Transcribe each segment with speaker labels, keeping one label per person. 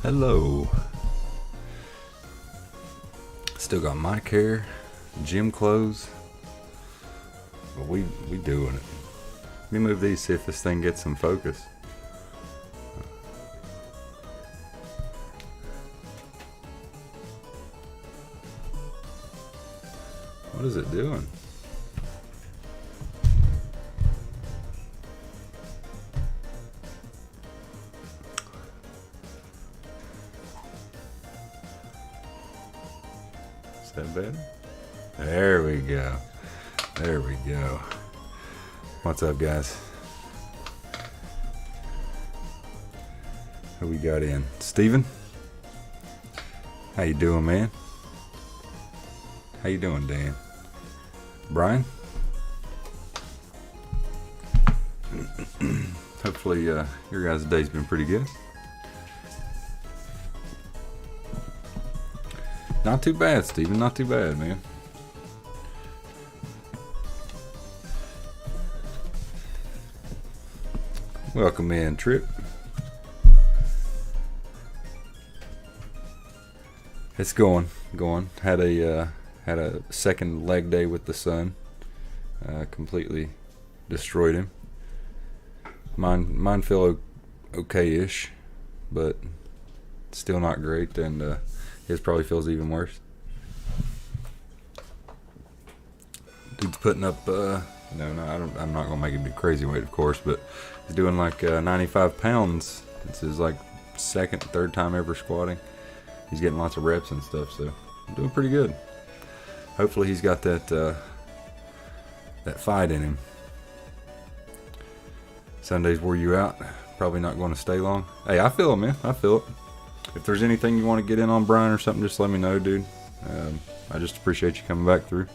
Speaker 1: Hello. Still got mic hair, gym clothes. But we doing it. Let me move these, see if this thing gets some focus. What is it doing? Is that better? There we go. There we go. What's up, guys? Who we got in? Steven? How you doing, man? How you doing, Dan? Brian? Hopefully your guys' day's been pretty good. Not too bad, Steven. Not too bad, man. Welcome in, Trip. It's going. Had a second leg day with the sun. Completely destroyed him. Mine feel okay-ish, but still not great, and his probably feels even worse. Dude's putting up I'm not gonna make it be crazy weight, of course, but he's doing like 95 pounds. It's his like second, third time ever squatting. He's getting lots of reps and stuff, so I'm doing pretty good. Hopefully he's got that fight in him. Sundays wore you out. Probably not going to stay long. Hey, I feel it, man. I feel it. If there's anything you want to get in on, Brian, or something, just let me know, dude. I just appreciate you coming back through.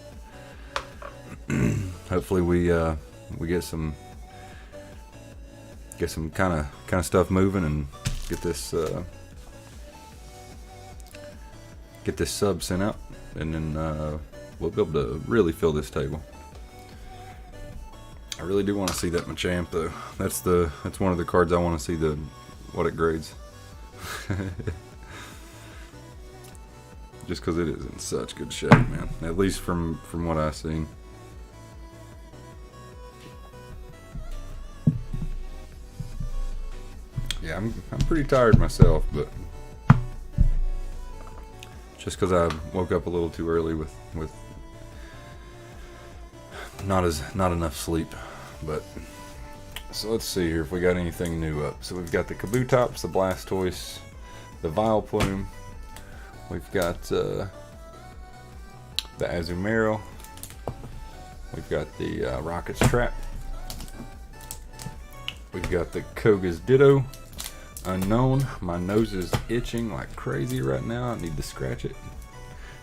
Speaker 1: Hopefully we get some kind of stuff moving and get this sub sent out, and then we'll be able to really fill this table. I really do want to see that Machamp, though. That's one of the cards I want to see what it grades. Just because it is in such good shape, man. At least from what I've seen. Yeah, I'm pretty tired myself, but just because I woke up a little too early with not enough sleep. But so let's see here if we got anything new up. So we've got the Kabutops, the Blastoise, the Vileplume. We've got the Azumarill. We've got the Rocket's Trap. We've got the Koga's Ditto. Unknown. My nose is itching like crazy right now. I need to scratch it.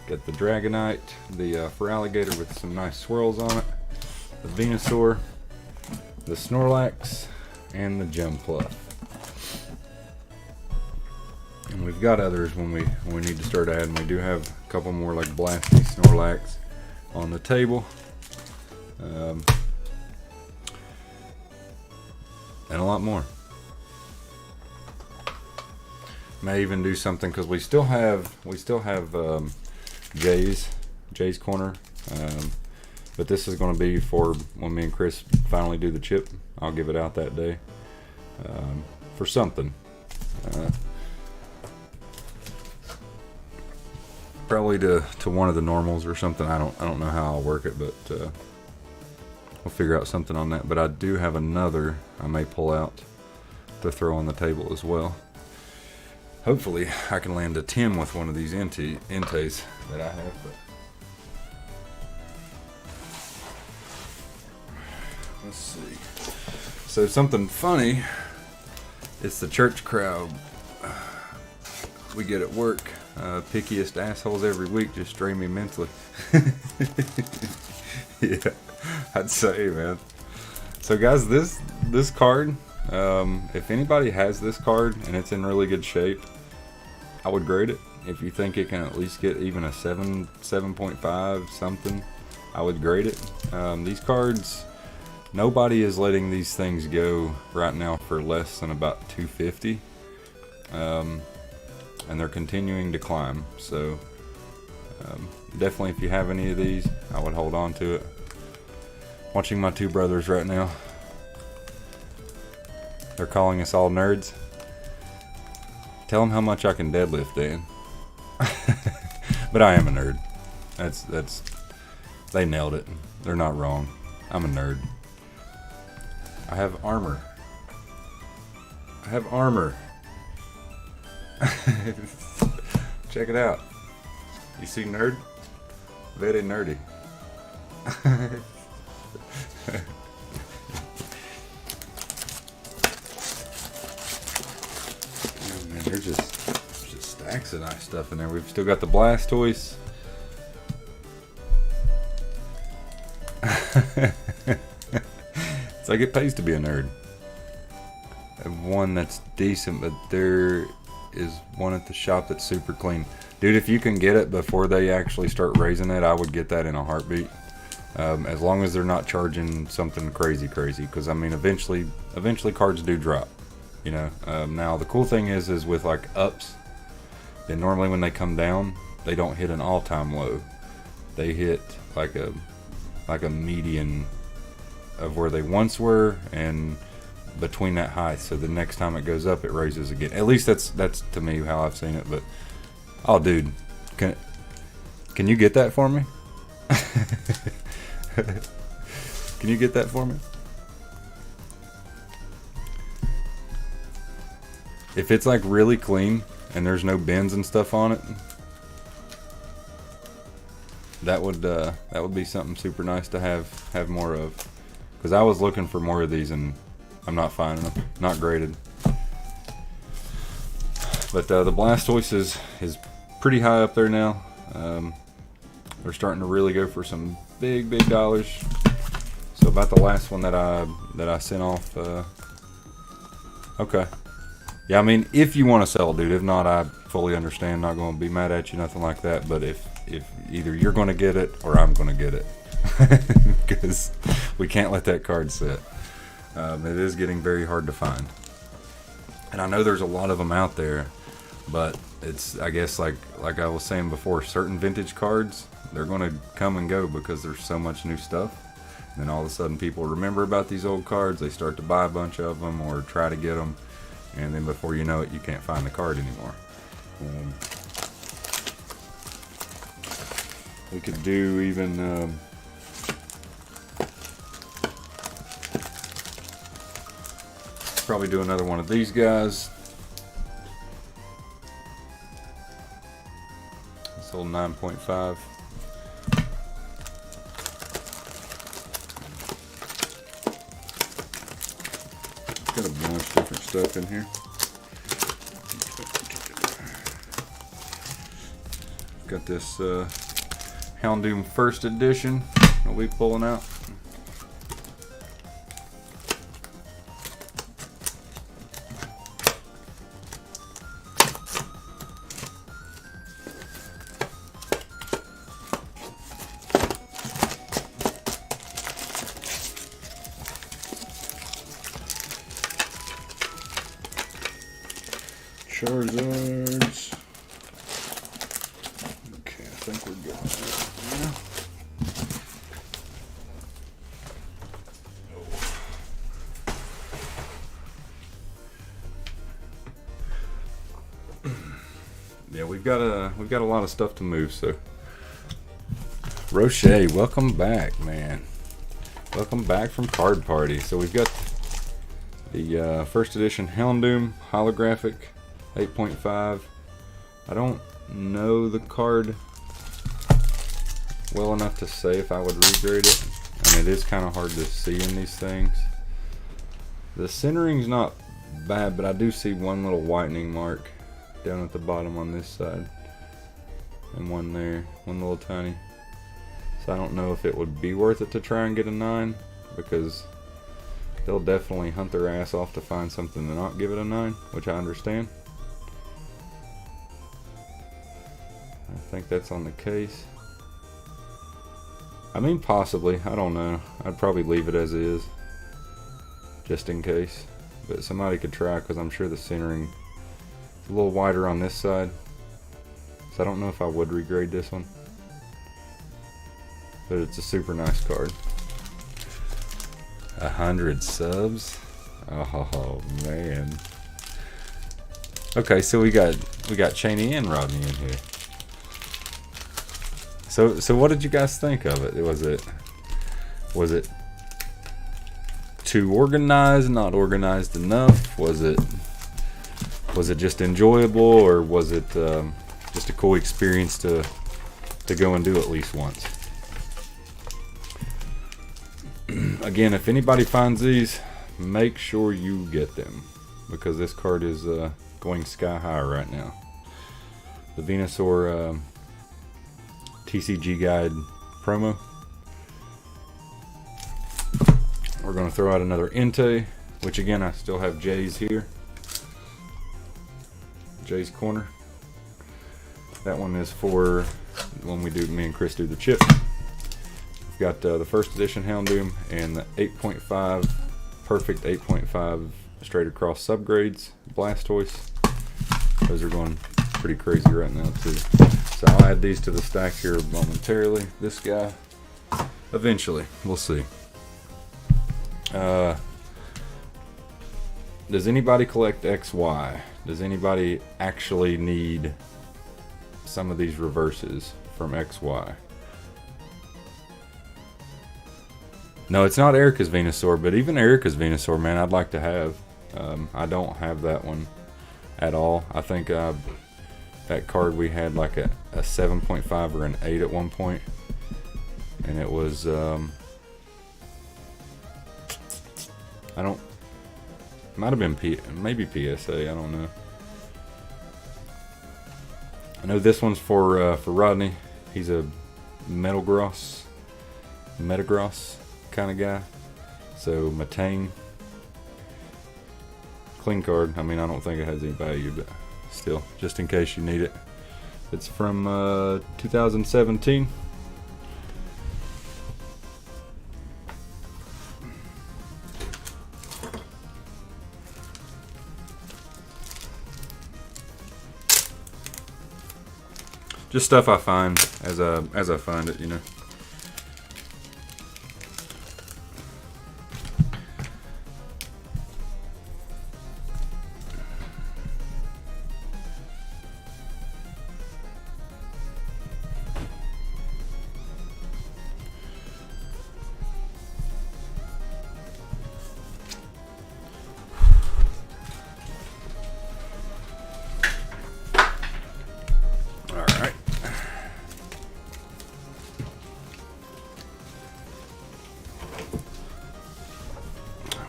Speaker 1: Got the Dragonite, the Feraligatr with some nice swirls on it, the Venusaur, the Snorlax, and the Jumpluff. And we've got others when we need to start adding. We do have a couple more like Blasty, Snorlax on the table. And a lot more. May even do something because we still have Jay's Corner, but this is going to be for when me and Chris finally do the chip. I'll give it out that day for something. Probably to one of the normals or something. I don't know how I'll work it, but we'll figure out something on that. But I do have another I may pull out to throw on the table as well. Hopefully I can land a Tim with one of these Entei that I have. But let's see. So something funny. It's the church crowd we get at work. Pickiest assholes every week just drain me mentally. Yeah, I'd say, man. So guys, this card, if anybody has this card and it's in really good shape, I would grade it. If you think it can at least get even a 7.5 something, I would grade it. These cards, nobody is letting these things go right now for less than about $250. and they're continuing to climb. So definitely, if you have any of these, I would hold on to it. Watching my two brothers right now. They're calling us all nerds. Tell them how much I can deadlift, Dan. But I am a nerd. That's. They nailed it. They're not wrong. I'm a nerd. I have armor. I have armor. Check it out. You see nerd? Very nerdy. Oh man, there's just stacks of nice stuff in there. We've still got the Blastoise. It's like it pays to be a nerd. I have one that's decent, but there is one at the shop that's super clean. Dude, if you can get it before they actually start raising it, I would get that in a heartbeat. As long as they're not charging something crazy, because I mean, eventually cards do drop. You know. Now the cool thing is with like ups, then normally when they come down, they don't hit an all-time low. They hit like a median of where they once were and between that high. So the next time it goes up, it raises again. At least that's to me how I've seen it. But oh, dude, can you get that for me? Can you get that for me? If it's like really clean and there's no bends and stuff on it, that would be something super nice to have more of. Because I was looking for more of these and I'm not finding them. Not graded. But the Blastoise is pretty high up there now. They're starting to really go for some big dollars. So about the last one that I sent off. Okay. Yeah, I mean, if you want to sell, dude. If not, I fully understand. Not going to be mad at you, nothing like that. But if either you're going to get it or I'm going to get it, because we can't let that card sit. It is getting very hard to find, and I know there's a lot of them out there, but it's, I guess, like I was saying before, certain vintage cards, they're going to come and go because there's so much new stuff. And then all of a sudden people remember about these old cards, they start to buy a bunch of them or try to get them, and then before you know it, you can't find the card anymore. We could do even probably do another one of these guys. This old 9.5. Got a bunch of different stuff in here. Got this Houndoom First Edition I'll be pulling out. Charizards. Okay, I think we're good. Yeah, we've got a lot of stuff to move. So, Roche, welcome back, man. Welcome back from Card Party. So we've got the first edition Houndoom holographic 8.5. I don't know the card well enough to say if I would regrade it, and it is kind of hard to see in these things. The centering's not bad, but I do see one little whitening mark down at the bottom on this side, and one there, one little tiny. So I don't know if it would be worth it to try and get a 9, because they'll definitely hunt their ass off to find something to not give it a 9, which I understand. I think that's on the case. I mean, possibly. I don't know. I'd probably leave it as is, just in case. But somebody could try, because I'm sure the centering's a little wider on this side. So I don't know if I would regrade this one. But it's a super nice card. 100 subs. Oh man. Okay, so we got Cheney and Rodney in here. So what did you guys think of it? Was it too organized, not organized enough? Was it just enjoyable, or was it just a cool experience to go and do at least once? Again, if anybody finds these, make sure you get them, because this card is going sky high right now. The Venusaur TCG Guide promo. We're going to throw out another Entei, which again I still have Jay's here. Jay's corner. That one is for when me and Chris do the chip. We've got the first edition Houndoom and the 8.5 perfect 8.5 straight across subgrades Blastoise. Those are going pretty crazy right now too. So I'll add these to the stack here momentarily. This guy, eventually, we'll see. Does anybody collect XY? Does anybody actually need some of these reverses from XY? No, it's not Erica's Venusaur, but even Erica's Venusaur, man, I'd like to have. I don't have that one at all. I think that card we had like a 7.5 or an 8 at one point, and it was might have been maybe PSA, I don't know. I know this one's for Rodney. He's a Metagross kind of guy. So Matane, clean card. I mean, I don't think it has any value, but still, just in case you need it. It's from 2017. Just stuff I find as I find it, you know.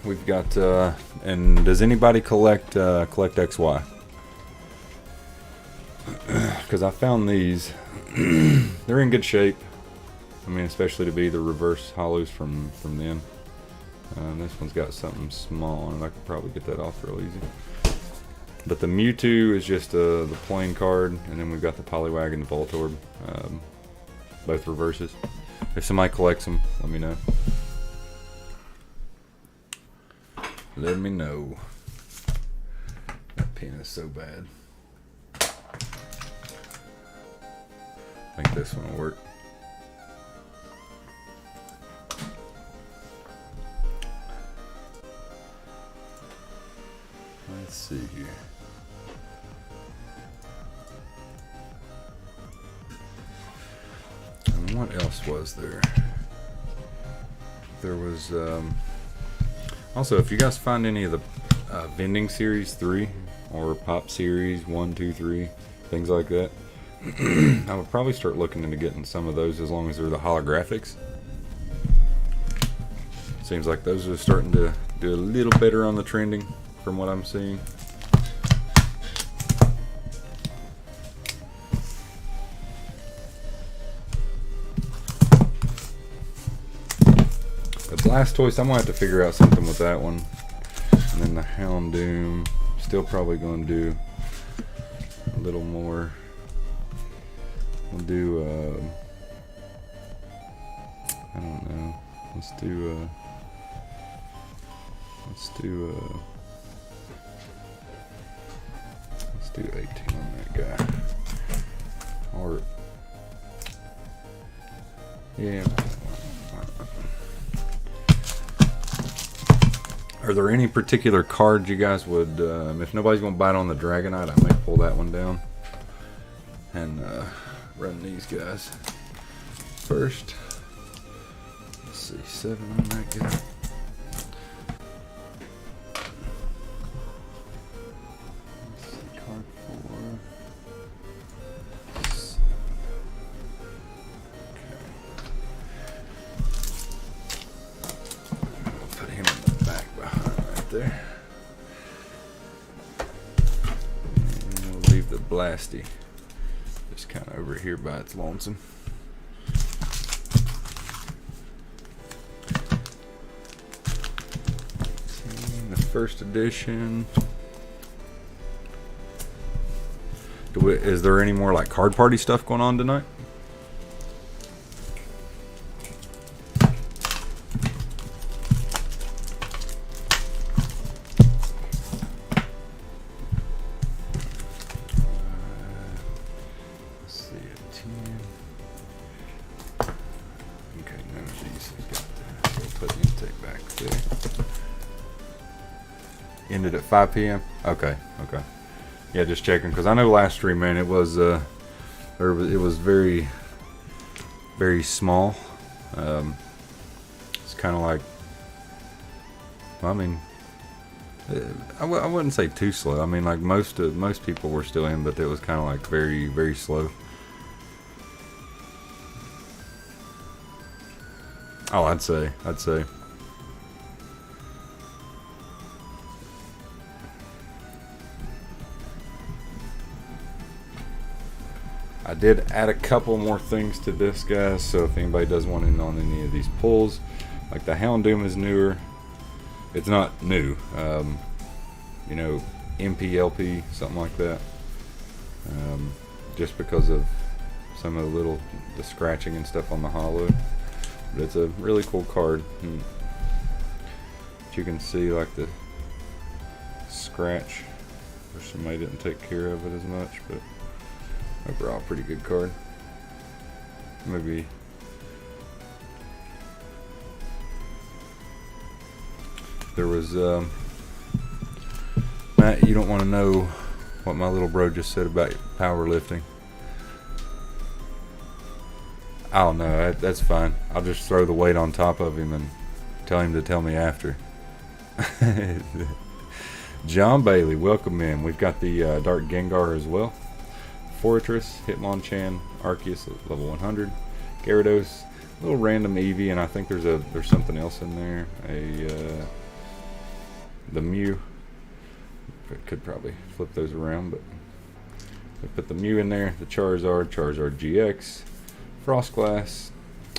Speaker 1: We've got, and does anybody collect XY? Because I found these, they're in good shape. I mean, especially to be the reverse hollows from them. This one's got something small on it. I could probably get that off real easy. But the Mewtwo is just the plain card, and then we've got the Poliwag and the Voltorb, both reverses. If somebody collects them, let me know. Let me know. That pen is so bad. I think this one will work. Let's see here. And what else was there? There was also, if you guys find any of the vending series 3 or pop series 1, 2, 3, things like that, I would probably start looking into getting some of those, as long as they're the holographics. Seems like those are starting to do a little better on the trending from what I'm seeing. Blastoise, I'm gonna have to figure out something with that one. And then the Houndoom, still probably gonna do a little more. We'll do I don't know. Let's do 218 on that guy. Or yeah. Are there any particular cards you guys would, if nobody's gonna bite on the Dragonite, I may pull that one down and run these guys first. Let's see, 7 on that guy. There. And we'll leave the Blasty just kind of over here by its lonesome. And the first edition. Is there any more like card party stuff going on tonight? Ended at 5 p.m. Okay. Yeah, just checking because I know last stream, man, it was very, very small. It's kind of like, well, I mean, I wouldn't say too slow. I mean, like most people were still in, but it was kind of like very, very slow. Oh, I'd say. I did add a couple more things to this, guys, so if anybody does want in on any of these pulls, like the Houndoom is newer. It's not new, you know, MPLP, something like that, just because of some of the scratching and stuff on the hollow. But it's a really cool card. But you can see like the scratch, or somebody didn't take care of it as much, but overall, pretty good card. Maybe there was Matt. You don't want to know what my little bro just said about powerlifting. I don't know. That's fine. I'll just throw the weight on top of him and tell him to tell me after. John Bailey, welcome in. We've got the Dark Gengar as well. Fortress, Hitmonchan, Arceus at level 100, Gyarados, a little random Eevee, and I think there's something else in there. The Mew. I could probably flip those around, but we put the Mew in there. The Charizard GX, Frostglass,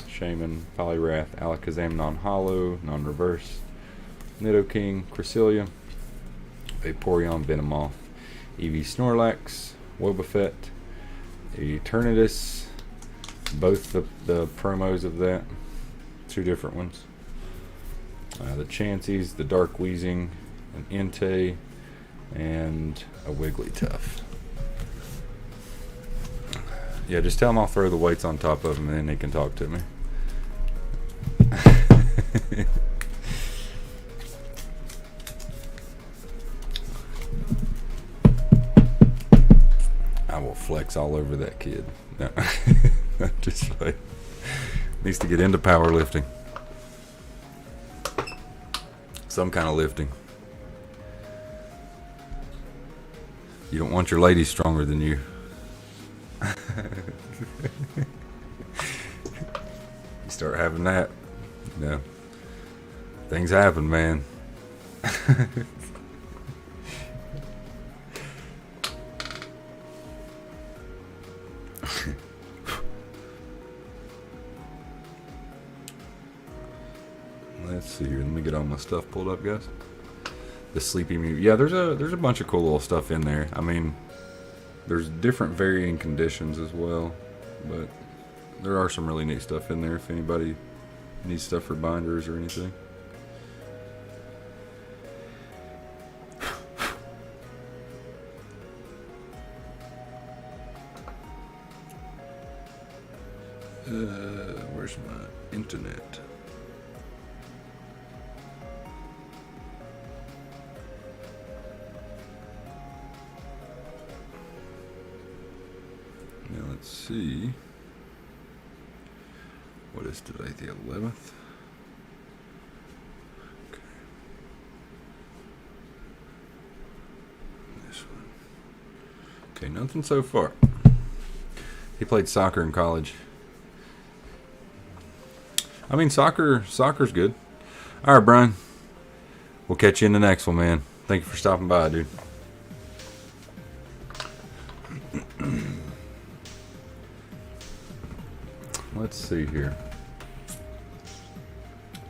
Speaker 1: Shaman, Poliwrath, Alakazam non-hollow, non-reverse, Nidoking, Cresselia, Vaporeon, Venomoth, Eevee, Snorlax, Wobbuffet, Eternatus, both the promos of that, 2 different ones. The Chanseys, the Dark Weezing, an Entei, and a Wigglytuff. Yeah, just tell him I'll throw the weights on top of him and then he can talk to me. I will flex all over that kid. No. Just like, needs to get into powerlifting. Some kind of lifting. You don't want your lady stronger than you. You start having that, you know, things happen, man. Let's see here. Let me get all my stuff pulled up, guys. The Sleepy Mew. Yeah, there's a bunch of cool little stuff in there. I mean, there's different varying conditions as well, but there are some really neat stuff in there if anybody needs stuff for binders or anything. internet. Now let's see. What is today? The 11th? Okay. This one. Okay, nothing so far. He played soccer in college. I mean, soccer's good. All right, Brian. We'll catch you in the next one, man. Thank you for stopping by, dude. Let's see here.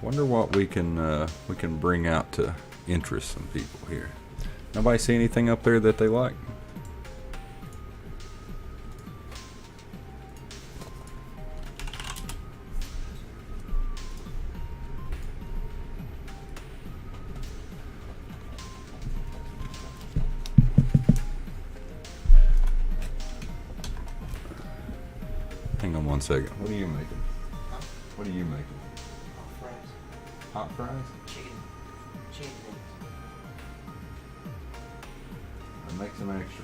Speaker 1: Wonder what we can bring out to interest some people here. Nobody see anything up there that they like? Hang on one second. What are you making? What are you making?
Speaker 2: Hot fries.
Speaker 1: Hot fries?
Speaker 2: Chicken wings.
Speaker 1: I'll make some extra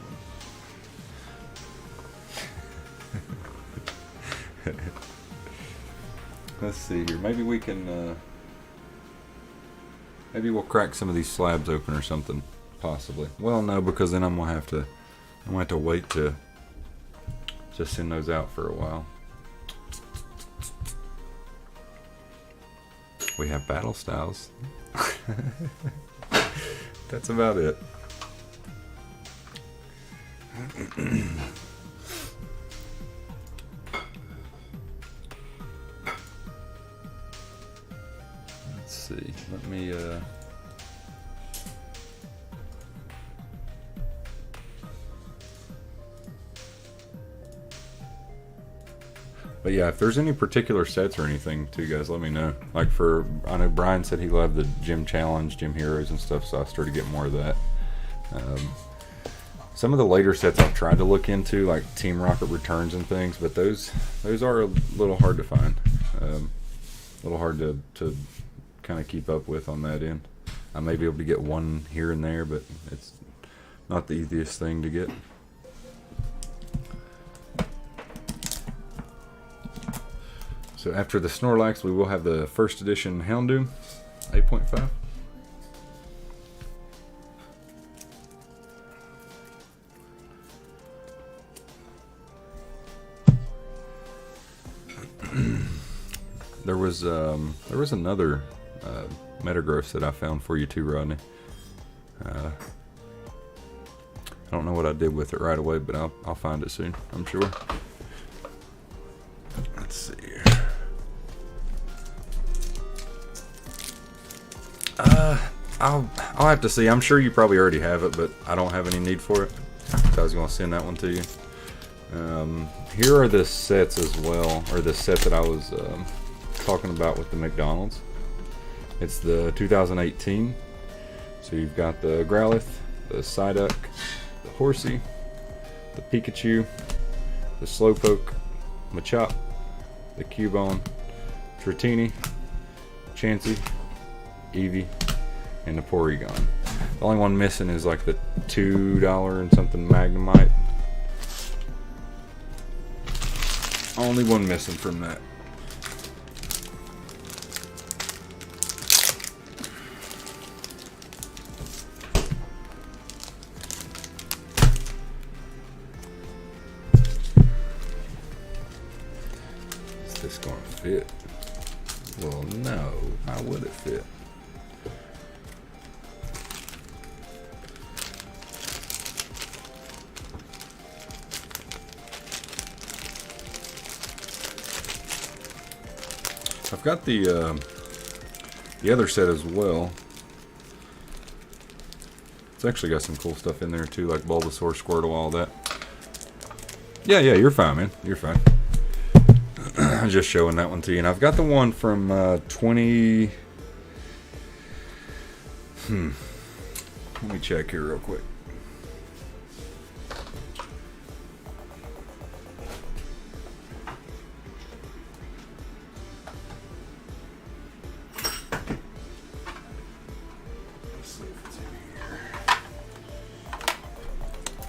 Speaker 1: ones. Let's see here. Maybe we can. Maybe we'll crack some of these slabs open or something. Possibly. Well, no, because then I'm gonna have to wait to just send those out for a while. We have battle styles. That's about it. Let's see. Let me But yeah, if there's any particular sets or anything too, guys, let me know. Like I know Brian said he loved the Gym Challenge, Gym Heroes and stuff, so I started getting more of that. Some of the later sets I've tried to look into, like Team Rocket Returns and things, but those are a little hard to find. A little hard to kind of keep up with on that end. I may be able to get one here and there, but it's not the easiest thing to get. So after the Snorlax, we will have the first edition Houndoom, 8.5. There was another Metagross that I found for you too, Rodney. I don't know what I did with it right away, but I'll find it soon, I'm sure. Let's see here. I'll have to see. I'm sure you probably already have it, but I don't have any need for it. So I was going to send that one to you. Here are the sets as well, or the set that I was talking about with the McDonald's. It's the 2018. So you've got the Growlithe, the Psyduck, the Horsey, the Pikachu, the Slowpoke, Machop, the Cubone, Dratini, Chansey, Eevee, and the Porygon. The only one missing is like the $2 and something Magnemite. Only one missing from that. Is this gonna fit? Well, no. How would it fit? I've got the other set as well. It's actually got some cool stuff in there too, like Bulbasaur, Squirtle, all that. Yeah, you're fine, man. You're fine. I'm just showing that one to you. And I've got the one from 20... Let me check here real quick.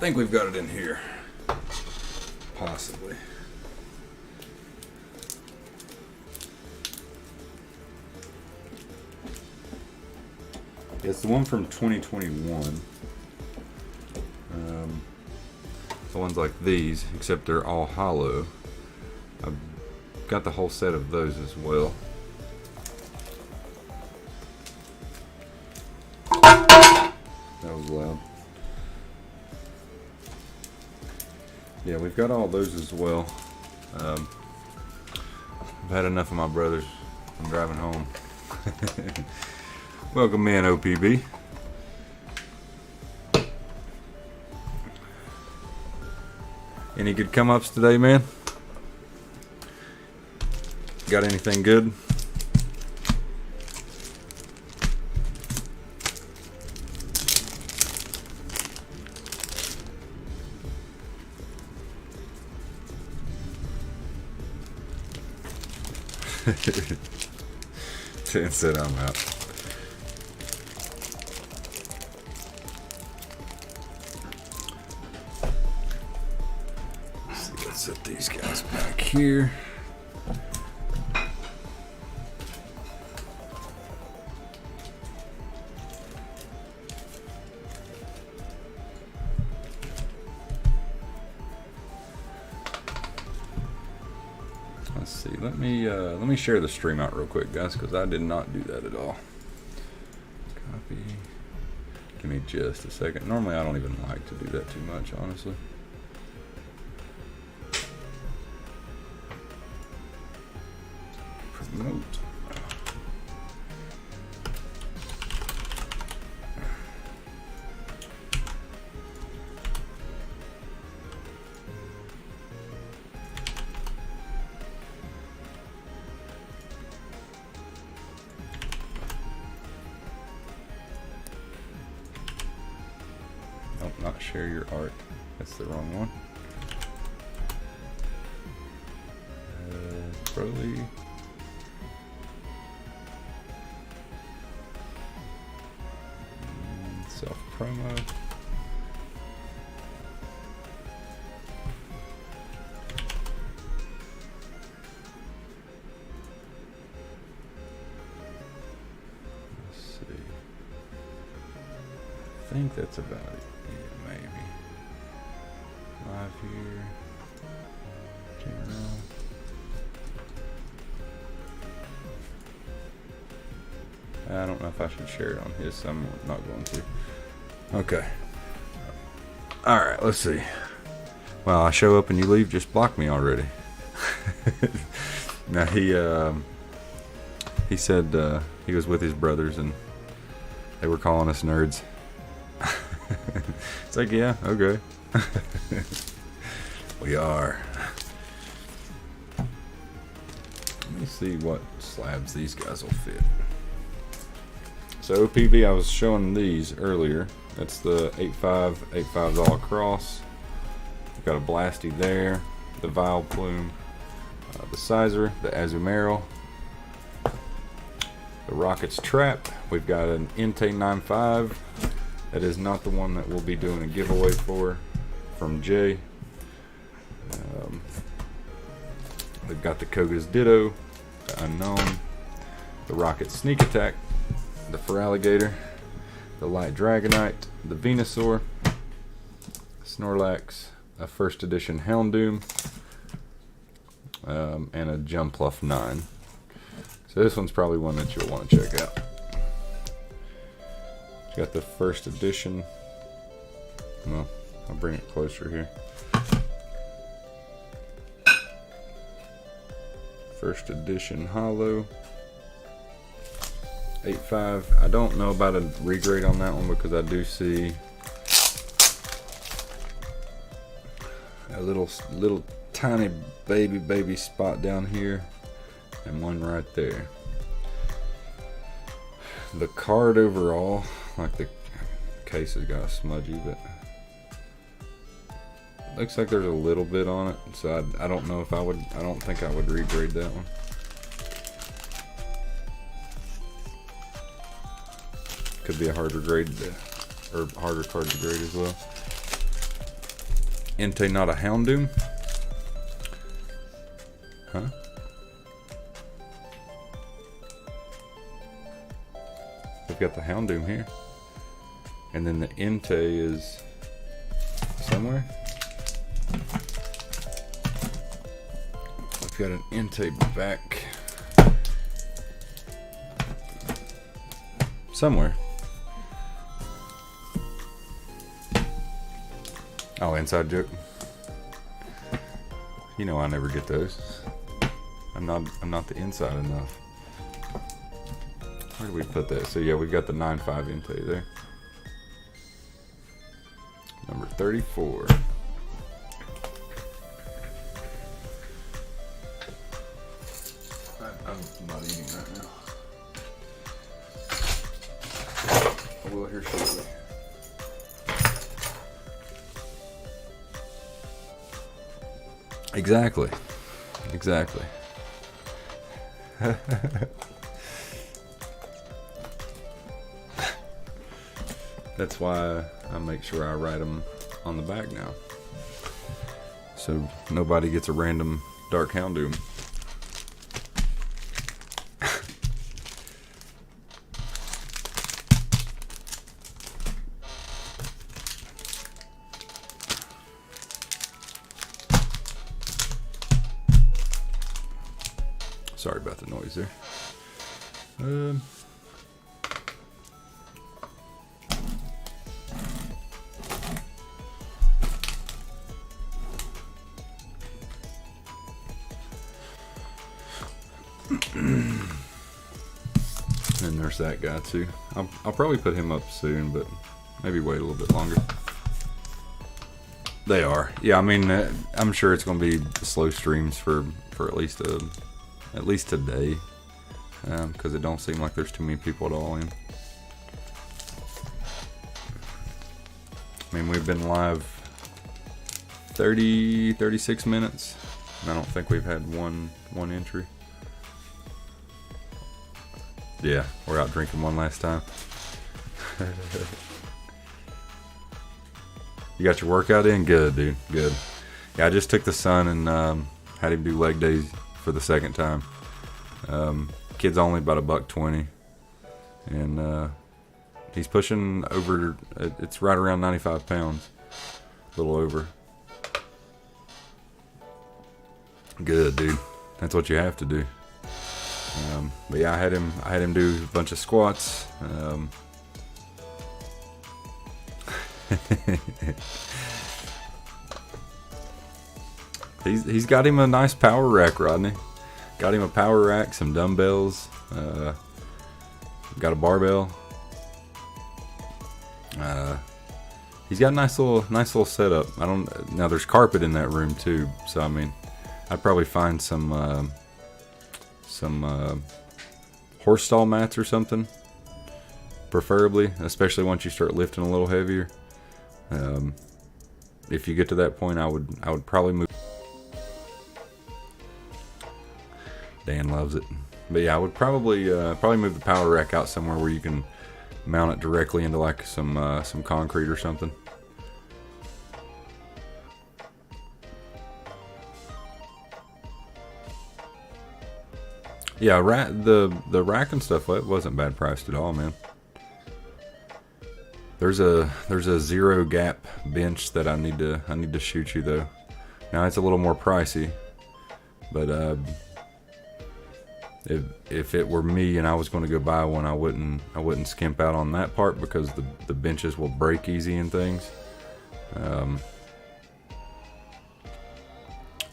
Speaker 1: think we've got it in here. Possibly. It's the one from 2021. The ones like these, except they're all hollow. I've got the whole set of those as well. That was loud. Yeah, we've got all those as well. I've had enough of my brothers. I'm driving home. Welcome in, OPB. Any good come-ups today, man? Got anything good? Ten said I'm out. Let's set these guys back here. Let's see. Let me share the stream out real quick, guys, because I did not do that at all. Copy. Give me just a second. Normally, I don't even like to do that too much, honestly. Promote. Nope, not share your art. That's the wrong one. Broly. Self promo. Let's see. I think that's about it. Yeah, maybe. Live here. General. I don't know if I should share it on his, so I'm not going to. Okay. Alright, let's see. Well, I show up and you leave, just block me already. Now he said he was with his brothers and they were calling us nerds. It's like, yeah, okay. We are. Let me see what slabs these guys will fit. So OPB, I was showing these earlier. That's the 8.5's all across. We've got a Blasty there, the Vile Plume, the Sizer, the Azumarill, the Rocket's Trap. We've got an Entei 9.5. That is not the one that we'll be doing a giveaway for from Jay. We've got the Koga's Ditto, the Unknown, the Rocket Sneak Attack, the Feraligatr, the Light Dragonite, the Venusaur, Snorlax, a first edition Houndoom, and a Jumpluff 9. So this one's probably one that you'll want to check out. It's got the first edition. Well, I'll bring it closer here. First edition Hollow. 8.5. I don't know about a regrade on that one because I do see a little tiny baby spot down here and one right there. The card overall, like the case has got smudgy, but looks like there's a little bit on it, so I don't know if I don't think I would regrade that one. Could be a harder grade or harder card to grade as well. Inte, not a Houndoom. Huh? We've got the Houndoom here. And then the Inte is somewhere. We've got an Inte back somewhere. Oh, inside joke. You know I never get those. I'm not the inside enough. Where do we put that? So yeah, we've got the 9.5 Inte there. Number 34. I'm not eating right now. I will here shortly. Exactly. Exactly. That's why I make sure I write them on the back now, so nobody gets a random Dark Houndoom. Sorry about the noise there. And there's that guy too. I'll probably put him up soon, but maybe wait a little bit longer. They are, yeah. I mean, I'm sure it's going to be slow streams for at least today, because it don't seem like there's too many people at all in. I mean, we've been live 36 minutes, and I don't think we've had one entry. Yeah, we're out drinking one last time. You got your workout in? Good, dude. Good. Yeah, I just took the son and had him do leg days for the second time. Kid's only about $120, and he's pushing over. It's right around 95 pounds, a little over. Good, dude. That's what you have to do. But yeah, I had him do a bunch of squats. He's got him a nice power rack, Rodney. Got him a power rack, some dumbbells, got a barbell. He's got a nice little setup. Now there's carpet in that room too, so I mean, I'd probably find some horse stall mats or something, preferably, especially once you start lifting a little heavier. If you get to that point, I would probably move. Dan loves it, but yeah, I would probably move the power rack out somewhere where you can mount it directly into like some concrete or something. Yeah, the rack and stuff, it wasn't bad priced at all, man. There's a zero gap bench that I need to shoot you though. Now it's a little more pricey, but if it were me and I was going to go buy one, I wouldn't skimp out on that part, because the benches will break easy and things. I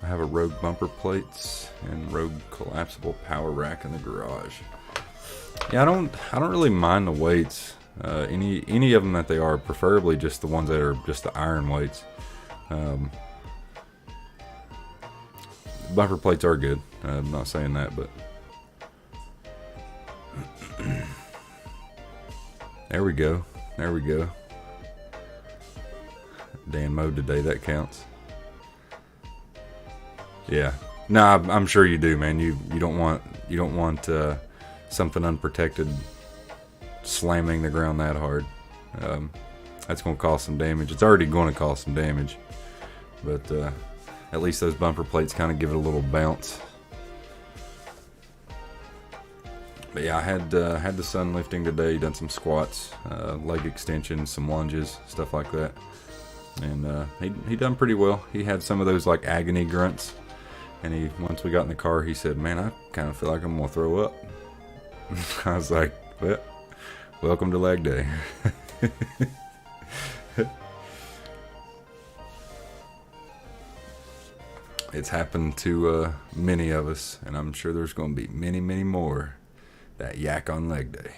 Speaker 1: have a Rogue bumper plates and Rogue collapsible power rack in the garage. Yeah, I don't really mind the weights. Any of them that they are, preferably just the ones that are just the iron weights. Bumper plates are good. I'm not saying that, but there we go. Dan mode today, that counts. Yeah, nah, I'm sure you do, man. You don't want something unprotected slamming the ground that hard. That's gonna cause some damage. It's already going to cause some damage, but at least those bumper plates kind of give it a little bounce. But yeah, I had the son lifting today, done some squats, leg extensions, some lunges, stuff like that, and he done pretty well. He had some of those like agony grunts, and once we got in the car, he said, "Man, I kind of feel like I'm gonna throw up." I was like, "Well, welcome to leg day." It's happened to many of us, and I'm sure there's going to be many, many more that yak on leg day.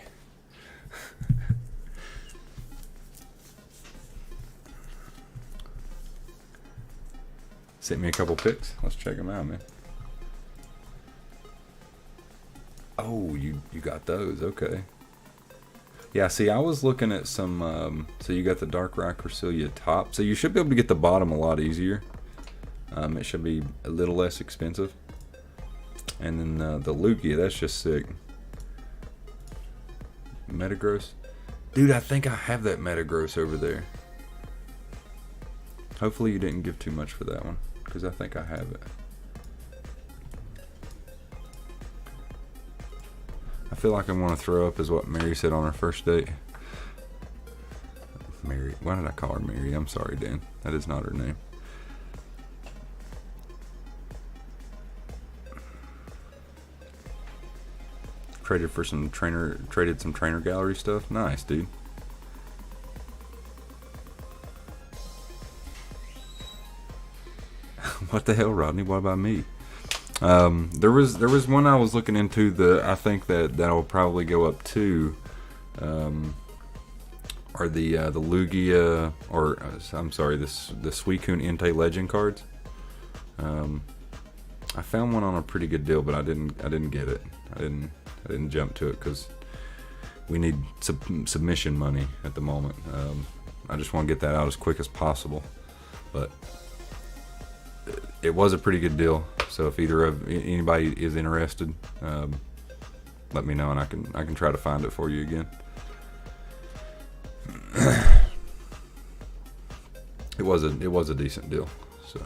Speaker 1: Sent me a couple pics. Let's check them out, man. Oh, you got those. Okay. Yeah, see, I was looking at some, so you got the Dark Rock Corsilia top. So you should be able to get the bottom a lot easier. It should be a little less expensive. And then the Lugia, that's just sick. Metagross. Dude, I think I have that Metagross over there. Hopefully you didn't give too much for that one, because I think I have it. I feel like I'm going to throw up is what Mary said on our first date. Mary. Why did I call her Mary? I'm sorry, Dan. That is not her name. Traded some trainer gallery stuff. Nice, dude. What the hell, Rodney? What about me? There was one I was looking into. I think that'll probably go up to, are the Lugia, or I'm sorry, the Suicune Entei Legend cards. I found one on a pretty good deal, but I didn't get it. I didn't jump to it because we need submission money at the moment. I just want to get that out as quick as possible, but it was a pretty good deal. So if anybody is interested, let me know and I can try to find it for you again. It was a decent deal. So.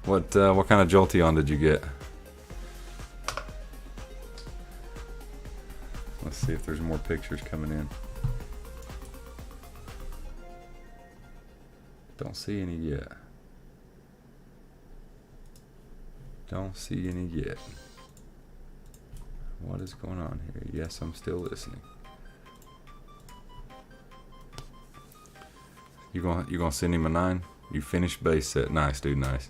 Speaker 1: What kind of Jolteon did you get? Let's see if there's more pictures coming in. Don't see any yet. Don't see any yet. What is going on here? Yes, I'm still listening. You gonna send him a 9? You finished base set. Nice, dude. Nice.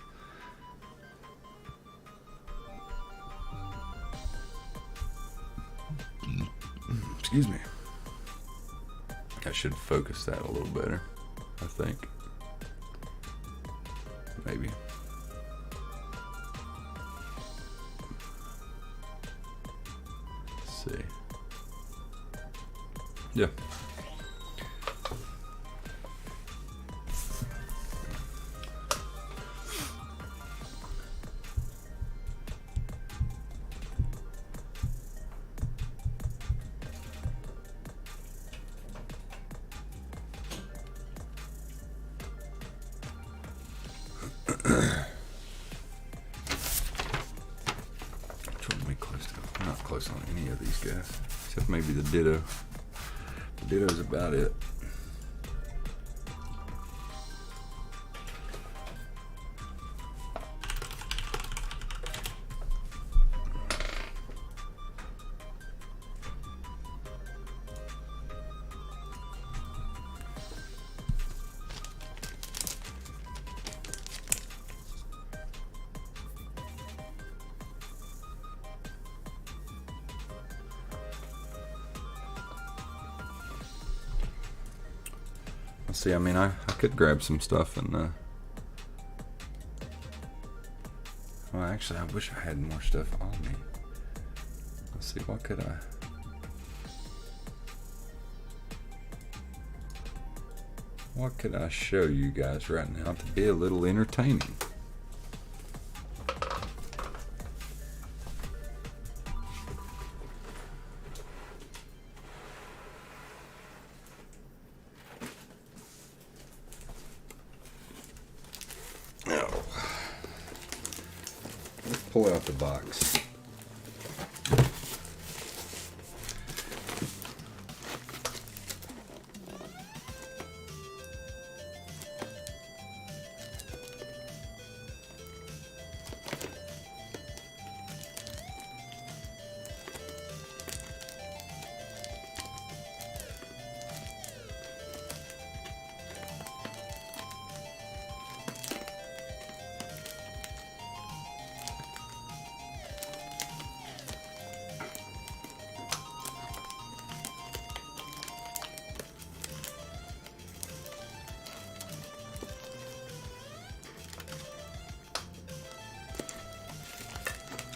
Speaker 1: Excuse me. I should focus that a little better, I think. Maybe. Let's see. Yeah. Close on any of these guys, except maybe the Ditto. The Ditto's about it. See, I mean, I could grab some stuff and, well, actually, I wish I had more stuff on me. Let's see, what could I show you guys right now to be a little entertaining? pull out the box.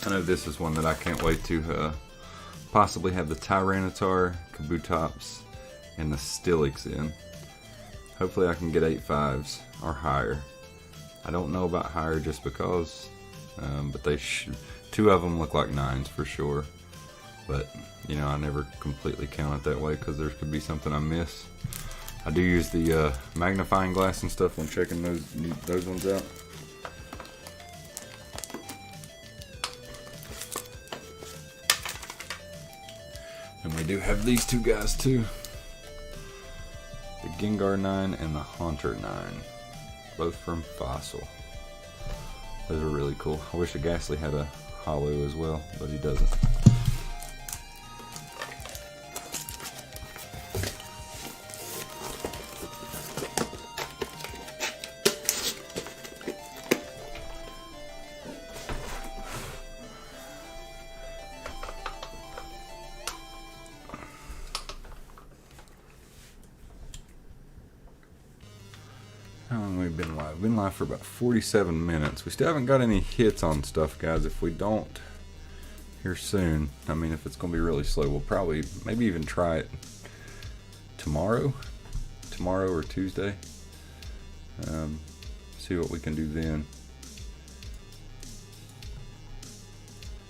Speaker 1: I know this is one that I can't wait to possibly have the Tyranitar, Kabutops, and the Steelix in. Hopefully I can get 8.5s or higher. I don't know about higher just because, but they two of them look like 9s for sure. But, you know, I never completely count it that way because there could be something I miss. I do use the magnifying glass and stuff when checking those ones out. And we do have these two guys too. The Gengar 9 and the Haunter 9. Both from Fossil. Those are really cool. I wish the Ghastly had a holo as well, but he doesn't. How long have we been live? We've been live for about 47 minutes. We still haven't got any hits on stuff, guys. If we don't here soon, I mean, if it's going to be really slow, we'll probably maybe even try it tomorrow or Tuesday. See what we can do then.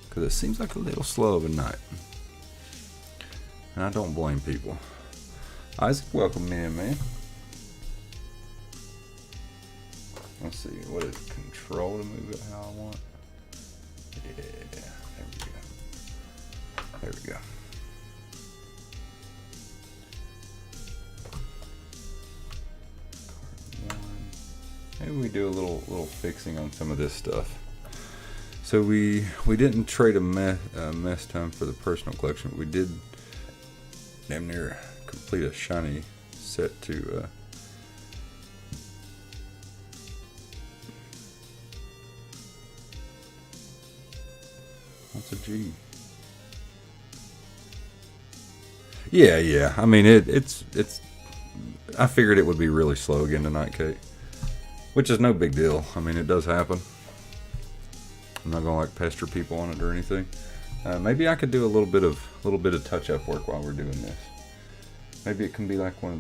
Speaker 1: Because it seems like a little slow of a night. And I don't blame people. Isaac, welcome in, man. Let's see, what is control to move it how I want? Yeah, there we go. There we go. Maybe we do a little fixing on some of this stuff. So we didn't trade a mess time for the personal collection. But we did damn near complete a shiny set to what's a G? Yeah. I mean, it's. I figured it would be really slow again tonight, Kate. Which is no big deal. I mean, it does happen. I'm not gonna like pester people on it or anything. Maybe I could do a little bit of touch-up work while we're doing this. Maybe it can be like one of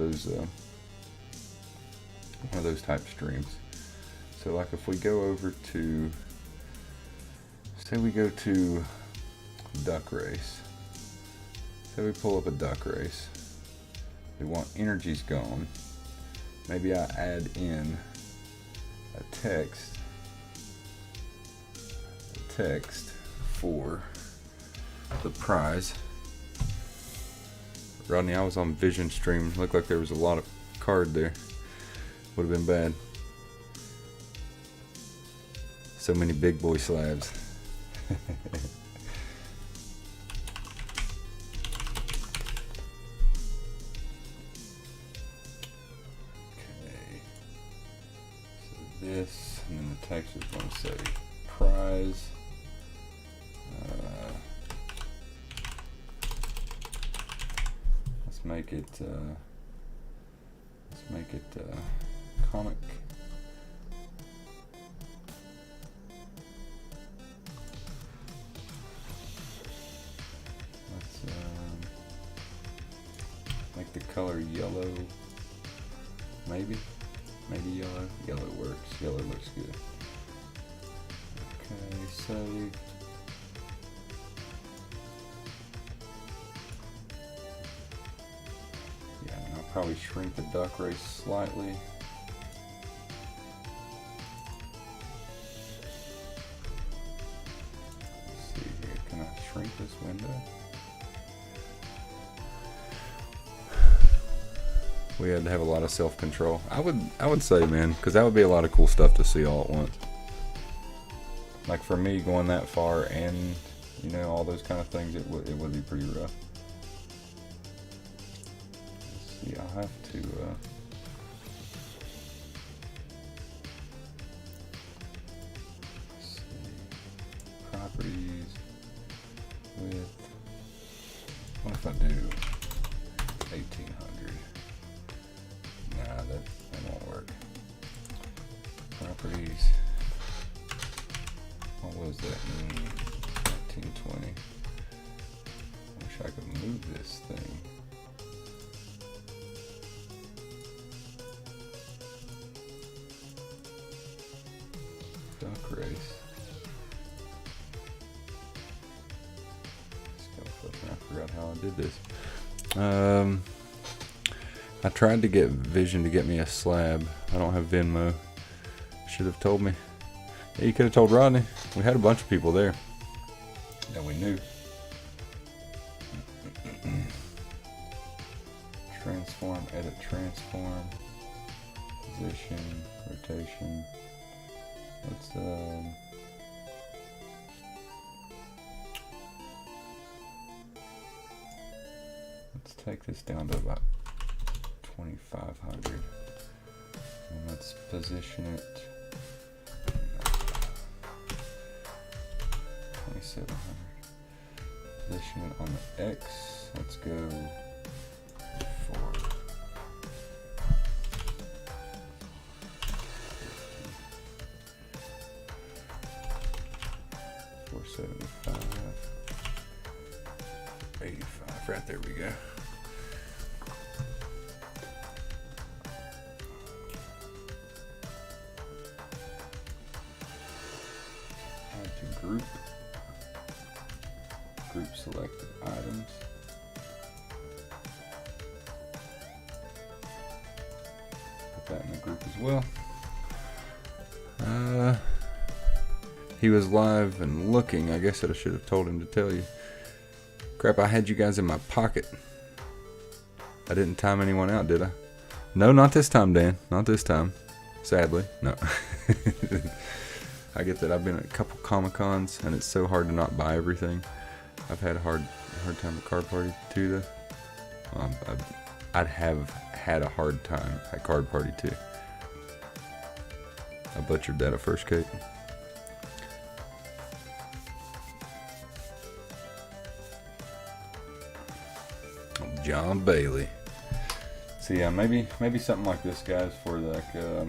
Speaker 1: those type streams. So, like, if we go over to. Say we go to duck race. Say we pull up a duck race. We want energies gone. Maybe I add in a text for the prize. Rodney, I was on Vision Stream. Looked like there was a lot of card there. Would have been bad. So many big boy slabs. Okay, so this, and then the text is going to say prize. Let's make it comic. Make the color yellow, maybe yellow. Yellow works. Yellow looks good. Okay, save. Yeah, and I'll probably shrink the duck race slightly. this window. We had to have a lot of self-control. I would say, man, because that would be a lot of cool stuff to see all at once. Like for me, going that far and you know all those kind of things, it would be pretty rough. Let's see, I'll have to. Let's see, properties with. What if I do 1800? Nah, that won't work. Properties. What was that? 1920. Wish I could move this thing. Duck race. I forgot how I did this. I tried to get Vision to get me a slab. I don't have Venmo. Should have told me. Yeah, you could have told Rodney. We had a bunch of people there that we knew. Transform, edit, transform, position, rotation. Let's take this down to about 2500, and let's position it 2700. Position it on the X. Let's go 475, 85. Right there we go. Group selected items. Put that in the group as well. He was live and looking. I guess I should have told him to tell you. Crap, I had you guys in my pocket. I didn't time anyone out, did I? No, not this time, Dan. Not this time. Sadly, no. I get that. I've been at a couple Comic-Cons and it's so hard to not buy everything. I've had a hard time at Card Party too, though. I'd have had a hard time at Card Party too. I butchered that at first, Kate. John Bailey. So yeah, maybe something like this, guys, for like. Let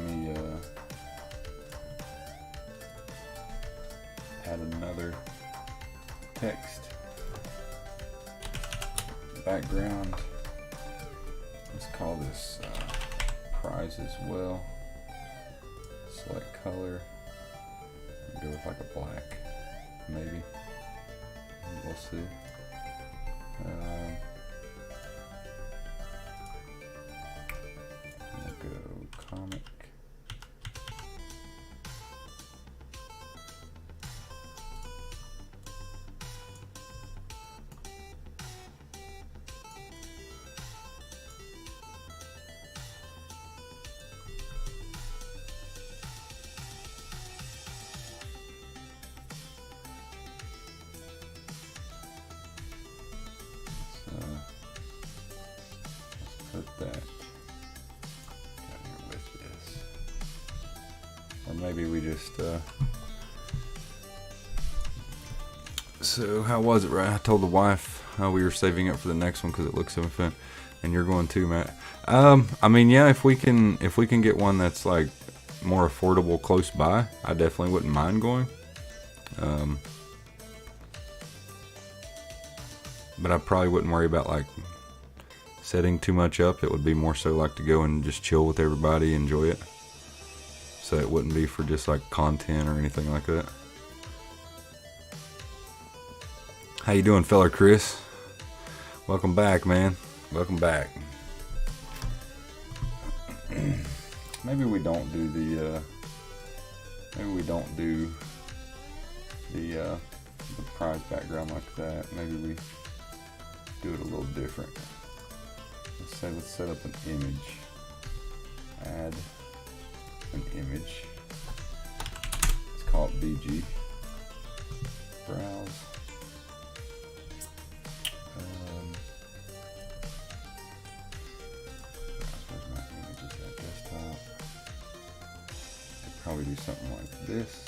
Speaker 1: me add another text background. Let's call this prize as well. Select color. Go with like a black, maybe. We'll see. We'll go comic. Put that down here with this, or maybe we just so how was it, right? I told the wife how we were saving up for the next one because it looks so fun, and you're going too, Matt. I mean, yeah, if we can get one that's like more affordable close by, I definitely wouldn't mind going. But I probably wouldn't worry about like setting too much up. It would be more so like to go and just chill with everybody, enjoy it. So it wouldn't be for just like content or anything like that. How you doing, fella Chris? Welcome back, man. Welcome back. Maybe we don't do the prize background like that. Maybe we do it a little different. Let's set up an image. Add an image. Let's call it BG. Browse. Where's my images at? Desktop. I'd probably do something like this.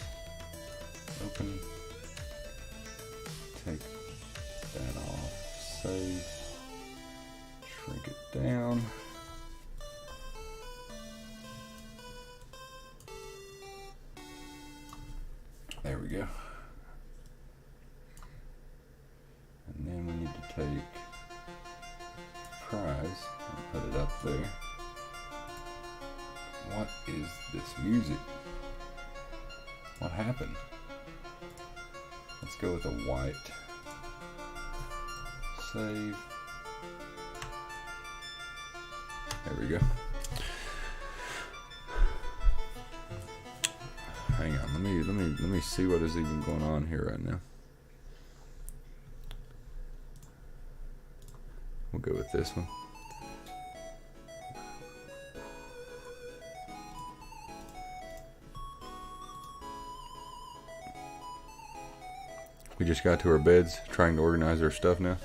Speaker 1: Open. Take that off. Save. Shrink it down. There we go. And then we need to take prize and put it up there. What is this music? What happened? Let's go with a white. Save. There we go. Hang on, let me see what is even going on here right now. We'll go with this one. We just got to our beds, trying to organize our stuff now.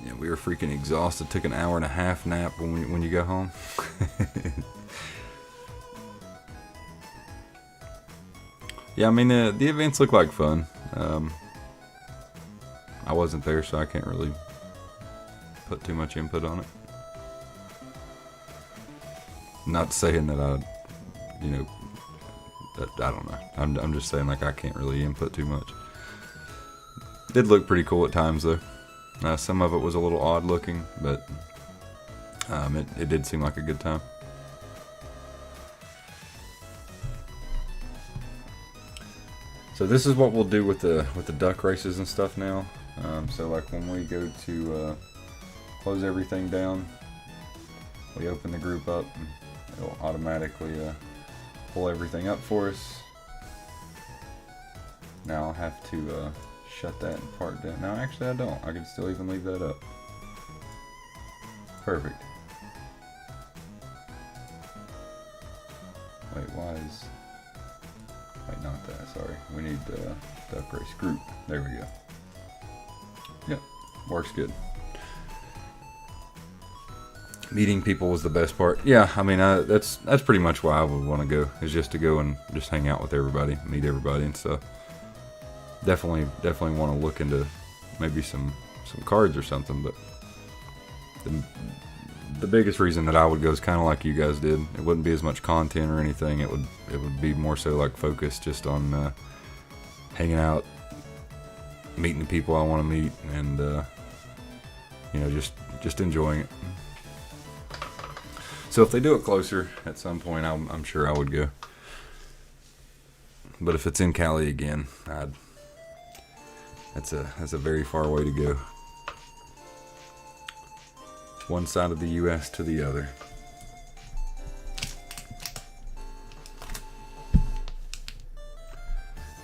Speaker 1: Yeah, we were freaking exhausted. Took an 1.5 hour nap when you go home. Yeah, I mean the events look like fun. I wasn't there, so I can't really put too much input on it. Not saying that I don't know. I'm just saying like I can't really input too much. Did look pretty cool at times though. Some of it was a little odd looking, but it did seem like a good time. So this is what we'll do with the duck races and stuff now. So like when we go to close everything down, we open the group up, and it'll automatically pull everything up for us. Now I'll have to shut that part down. No, actually I don't. I can still even leave that up. Perfect. Wait, why is... Wait, not that, sorry. We need duck race group. There we go. Yep, works good. Meeting people was the best part. Yeah, I mean, that's pretty much why I would want to go, is just to go and just hang out with everybody, meet everybody and stuff. Definitely want to look into maybe some cards or something, but the biggest reason that I would go is kind of like you guys did. It wouldn't be as much content or anything. It would be more so like focused just on hanging out, meeting the people I want to meet, and just enjoying it. So if they do it closer at some point, I'm sure I would go. But if it's in Cali again, that's a very far way to go. One side of the U.S. to the other.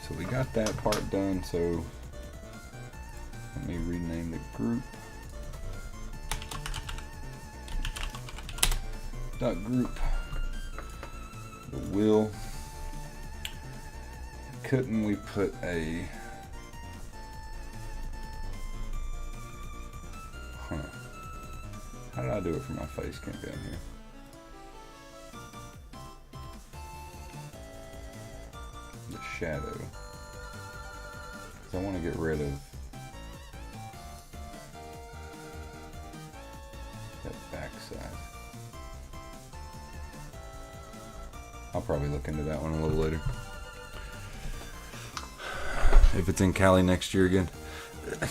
Speaker 1: So we got that part done, so let me rename the group. Duck group. The wheel. Couldn't we put a... How did I do it for my face cam down here? The shadow. Because I want to get rid of that back side. I'll probably look into that one a little later. If it's in Cali next year again.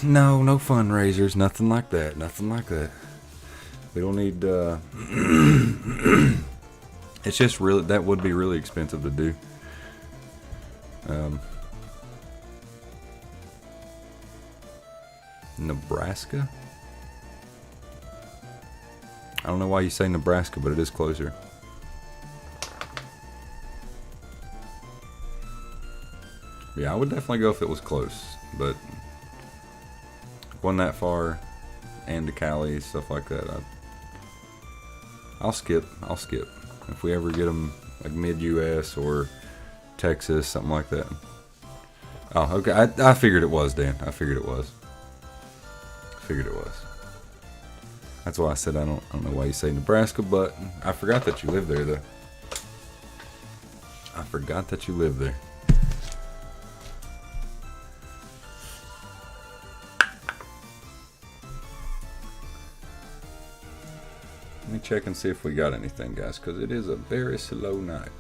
Speaker 1: No fundraisers, nothing like that, We don't need, it's just really, that would be really expensive to do. Nebraska? I don't know why you say Nebraska, but it is closer. Yeah, I would definitely go if it was close, but wasn't that far, and to Cali, stuff like that. I'll skip. If we ever get them like mid-US or Texas, something like that. Oh, okay. I figured it was, Dan. I figured it was. That's why I said I don't know why you say Nebraska, but I forgot that you live there, though. I forgot that you live there. Let me check and see if we got anything, guys, because it is a very slow night.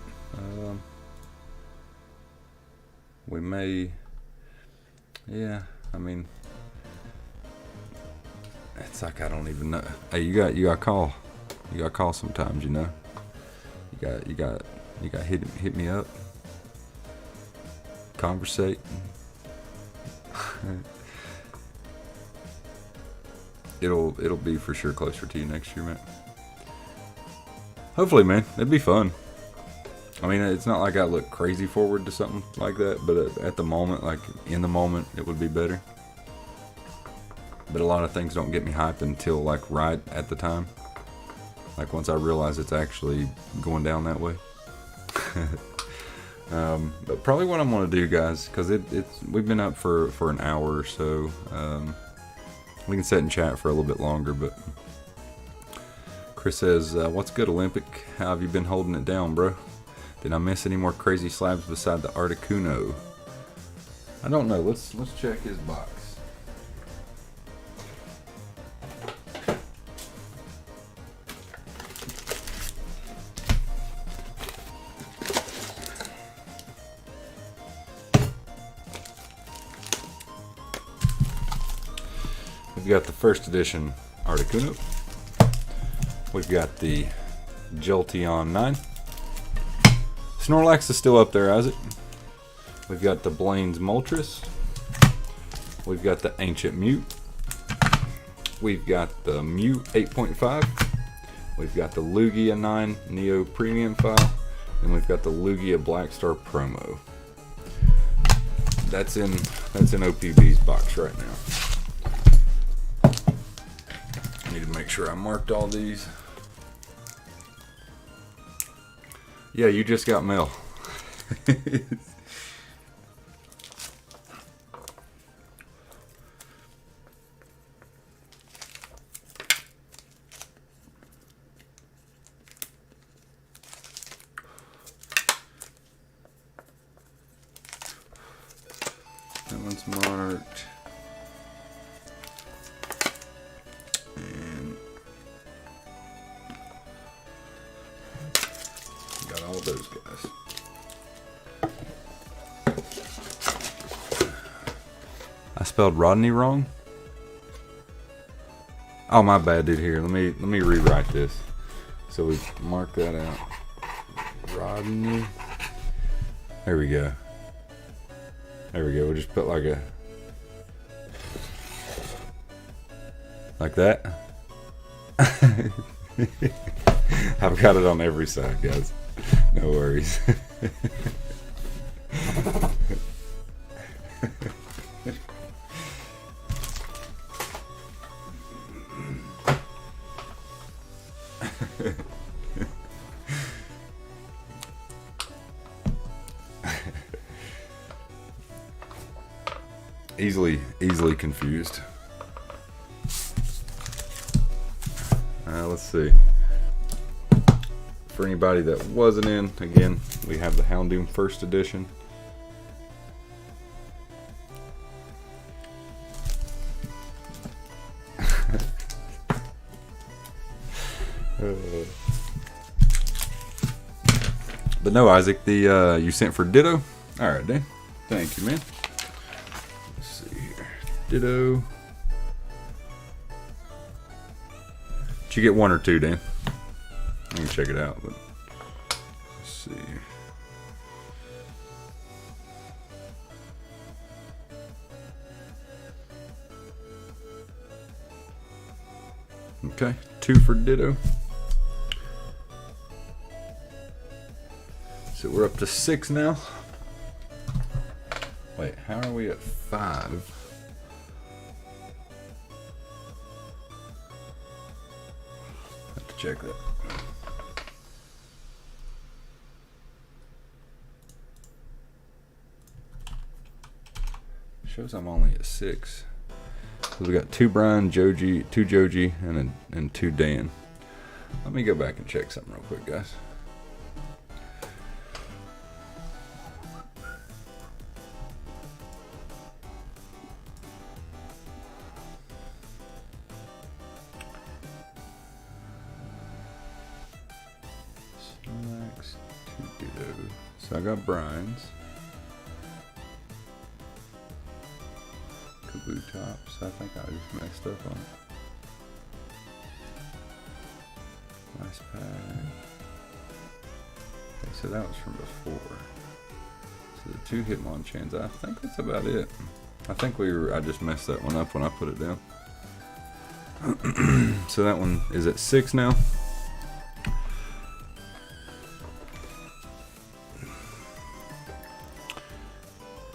Speaker 1: We may, yeah. I mean, it's like I don't even know. Hey, you got call. You got call sometimes, you know. You got hit me up. Conversate. It'll be for sure closer to you next year, man. Hopefully, man. It'd be fun. I mean, it's not like I look crazy forward to something like that, but at the moment, like in the moment, it would be better. But a lot of things don't get me hyped until like right at the time. Like once I realize it's actually going down that way. But probably what I'm going to do, guys, because we've been up for an hour or so. We can sit and chat for a little bit longer, but Chris says, what's good, Olympic? How have you been holding it down, bro? Did I miss any more crazy slabs beside the Articuno? I don't know. Let's check his box. We've got the first edition Articuno. We've got the Johto 9. Snorlax is still up there, Isaac. We've got the Blaine's Moltres. We've got the Ancient Mute. We've got the Mute 8.5. We've got the Lugia 9 Neo Premium file. And we've got the Lugia Blackstar Promo. That's in OPB's box right now. I need to make sure I marked all these. Yeah, you just got mail. That one's marked. And got all those guys. I spelled Rodney wrong? Oh, my bad, dude. Here, let me rewrite this. So we mark that out. Rodney. There we go. There we go. We'll just put like that. I've got it on every side, guys. No worries. Easily confused. Let's see. For anybody that wasn't in, again, we have the Houndoom First Edition. But no, Isaac, the you sent for Ditto. All right, Dan. Thank you, man. Let's see here. Ditto. Did you get one or two, Dan? I can check it out, but let's see. Okay, 2 for Ditto. So we're up to 6 now. Wait, how are we at 5? Have to check that. Shows I'm only at 6. So we got 2 Brian, Joji, 2 Joji, and 2 Dan. Let me go back and check something real quick, guys. Snorlax, 2 Ditto. So I got Brian's. Kabutops. I think I just messed up on it. Nice pack. Okay, so that was from before. So the 2 Hitmonchans. I think that's about it. I think I just messed that one up when I put it down. So that one is at 6 now.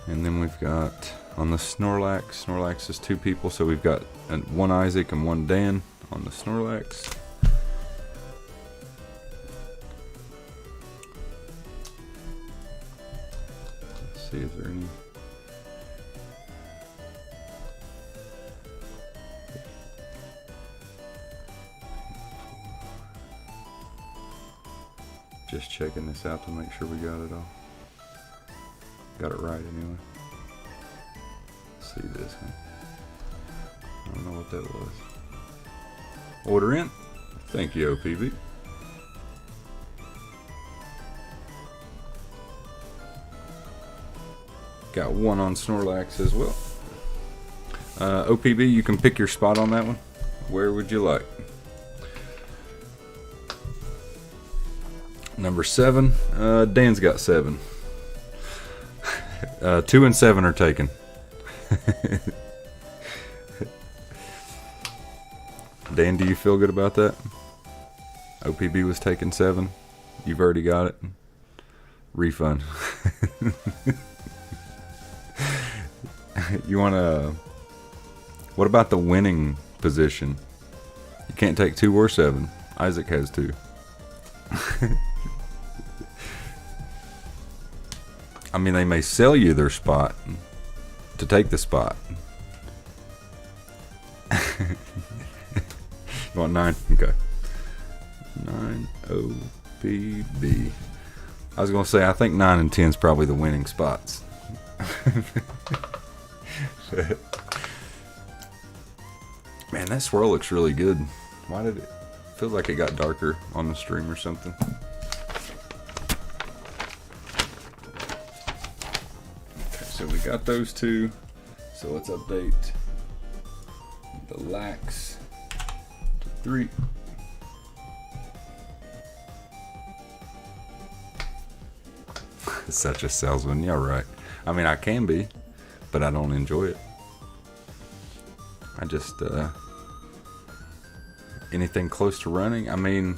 Speaker 1: And then we've got on the Snorlax. Snorlax is 2 people, so we've got 1 Isaac and 1 Dan on the Snorlax. Let's see, is there any? Just checking this out to make sure we got it all. Got it right anyway. See this one. I don't know what that was. Order in. Thank you, OPB. Got 1 on Snorlax as well. OPB, you can pick your spot on that one. Where would you like? Number 7. Dan's got 7. 2 and 7 are taken. Dan, do you feel good about that? OPB was taking 7. You've already got it. Refund. You want to... What about the winning position? You can't take 2 or 7. Isaac has 2. I mean, they may sell you their spot to take the spot. You want 9? Okay. 9 OPB. I was going to say, I think 9 and 10 is probably the winning spots. Man, that swirl looks really good. Why did it... Feels like it got darker on the stream or something. Okay, so we got those 2. So let's update the lax to 3. Such a salesman. Yeah, right. I mean, I can be, but I don't enjoy it. I just, anything close to running? I mean,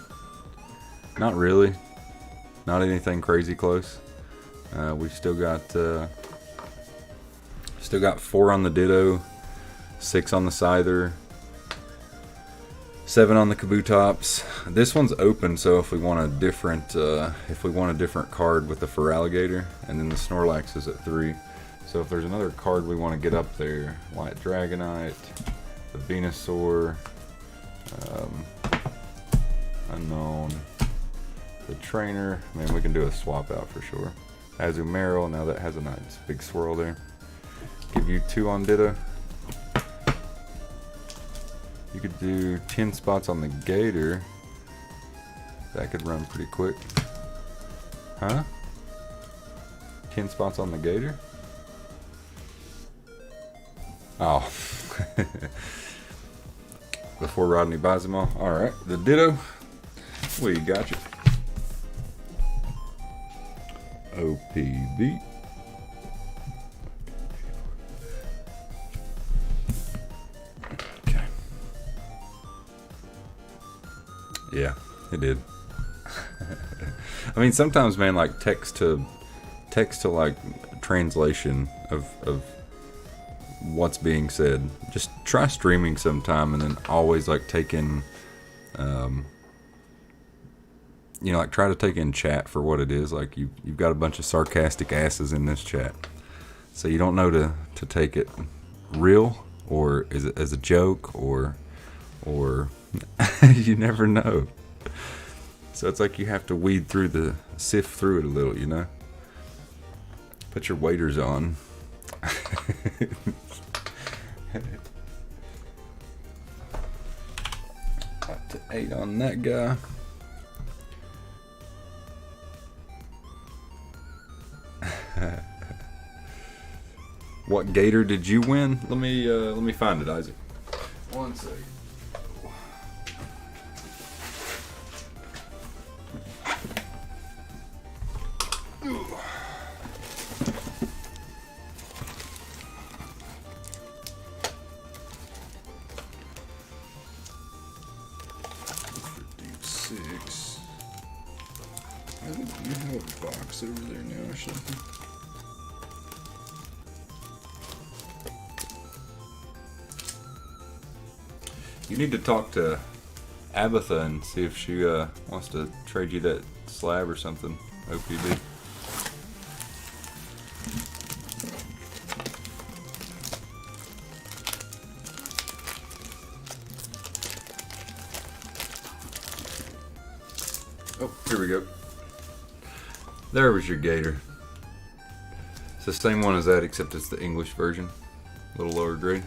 Speaker 1: not really. Not anything crazy close. We've still got 4 on the Ditto, 6 on the Scyther, 7 on the Kabutops. This one's open, so if we want a different card with the Feraligatr, and then the Snorlax is at 3. So if there's another card we want to get up there, White Dragonite, the Venusaur, Unknown, the Trainer, man, we can do a swap out for sure. Azumarill, now that has a nice big swirl there. Give you 2 on Ditto. You could do 10 spots on the Gator. That could run pretty quick. Huh? 10 spots on the Gator? Oh. Before Rodney buys them all. Alright, the Ditto. We got you. OPB. Okay. Yeah, it did. I mean, sometimes, man, like text to like translation of what's being said. Just try streaming sometime, and then always like take in, you know, like try to take in chat for what it is. Like you've got a bunch of sarcastic asses in this chat, so you don't know to take it real or is it as a joke or you never know. So it's like you have to sift through it a little, you know. Put your waders on. Up to 8 on that guy. What gator did you win? Let me find it, Isaac. One second. I think you have a box over there now or something. You need to talk to Abatha and see if she wants to trade you that slab or something, OPB. Oh, here we go. There was your gator. It's the same one as that, except it's the English version. A little lower grade.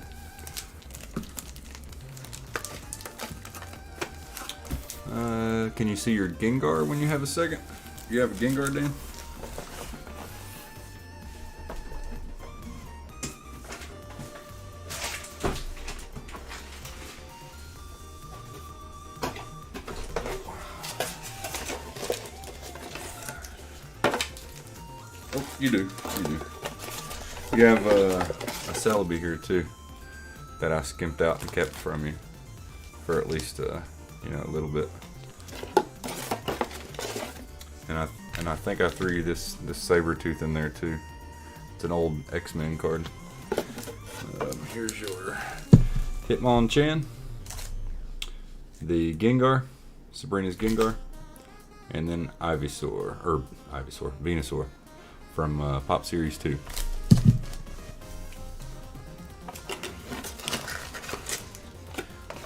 Speaker 1: Can you see your Gengar when you have a second? You have a Gengar, Dan? Oh, you do. You do. You have a Celebi here too that I skimped out and kept from you for at least you know, a little bit. And I think I threw you this Sabretooth in there too. It's an old X-Men card. Here's your Hitmonchan, the Gengar, Sabrina's Gengar, and then Venusaur from Pop Series 2.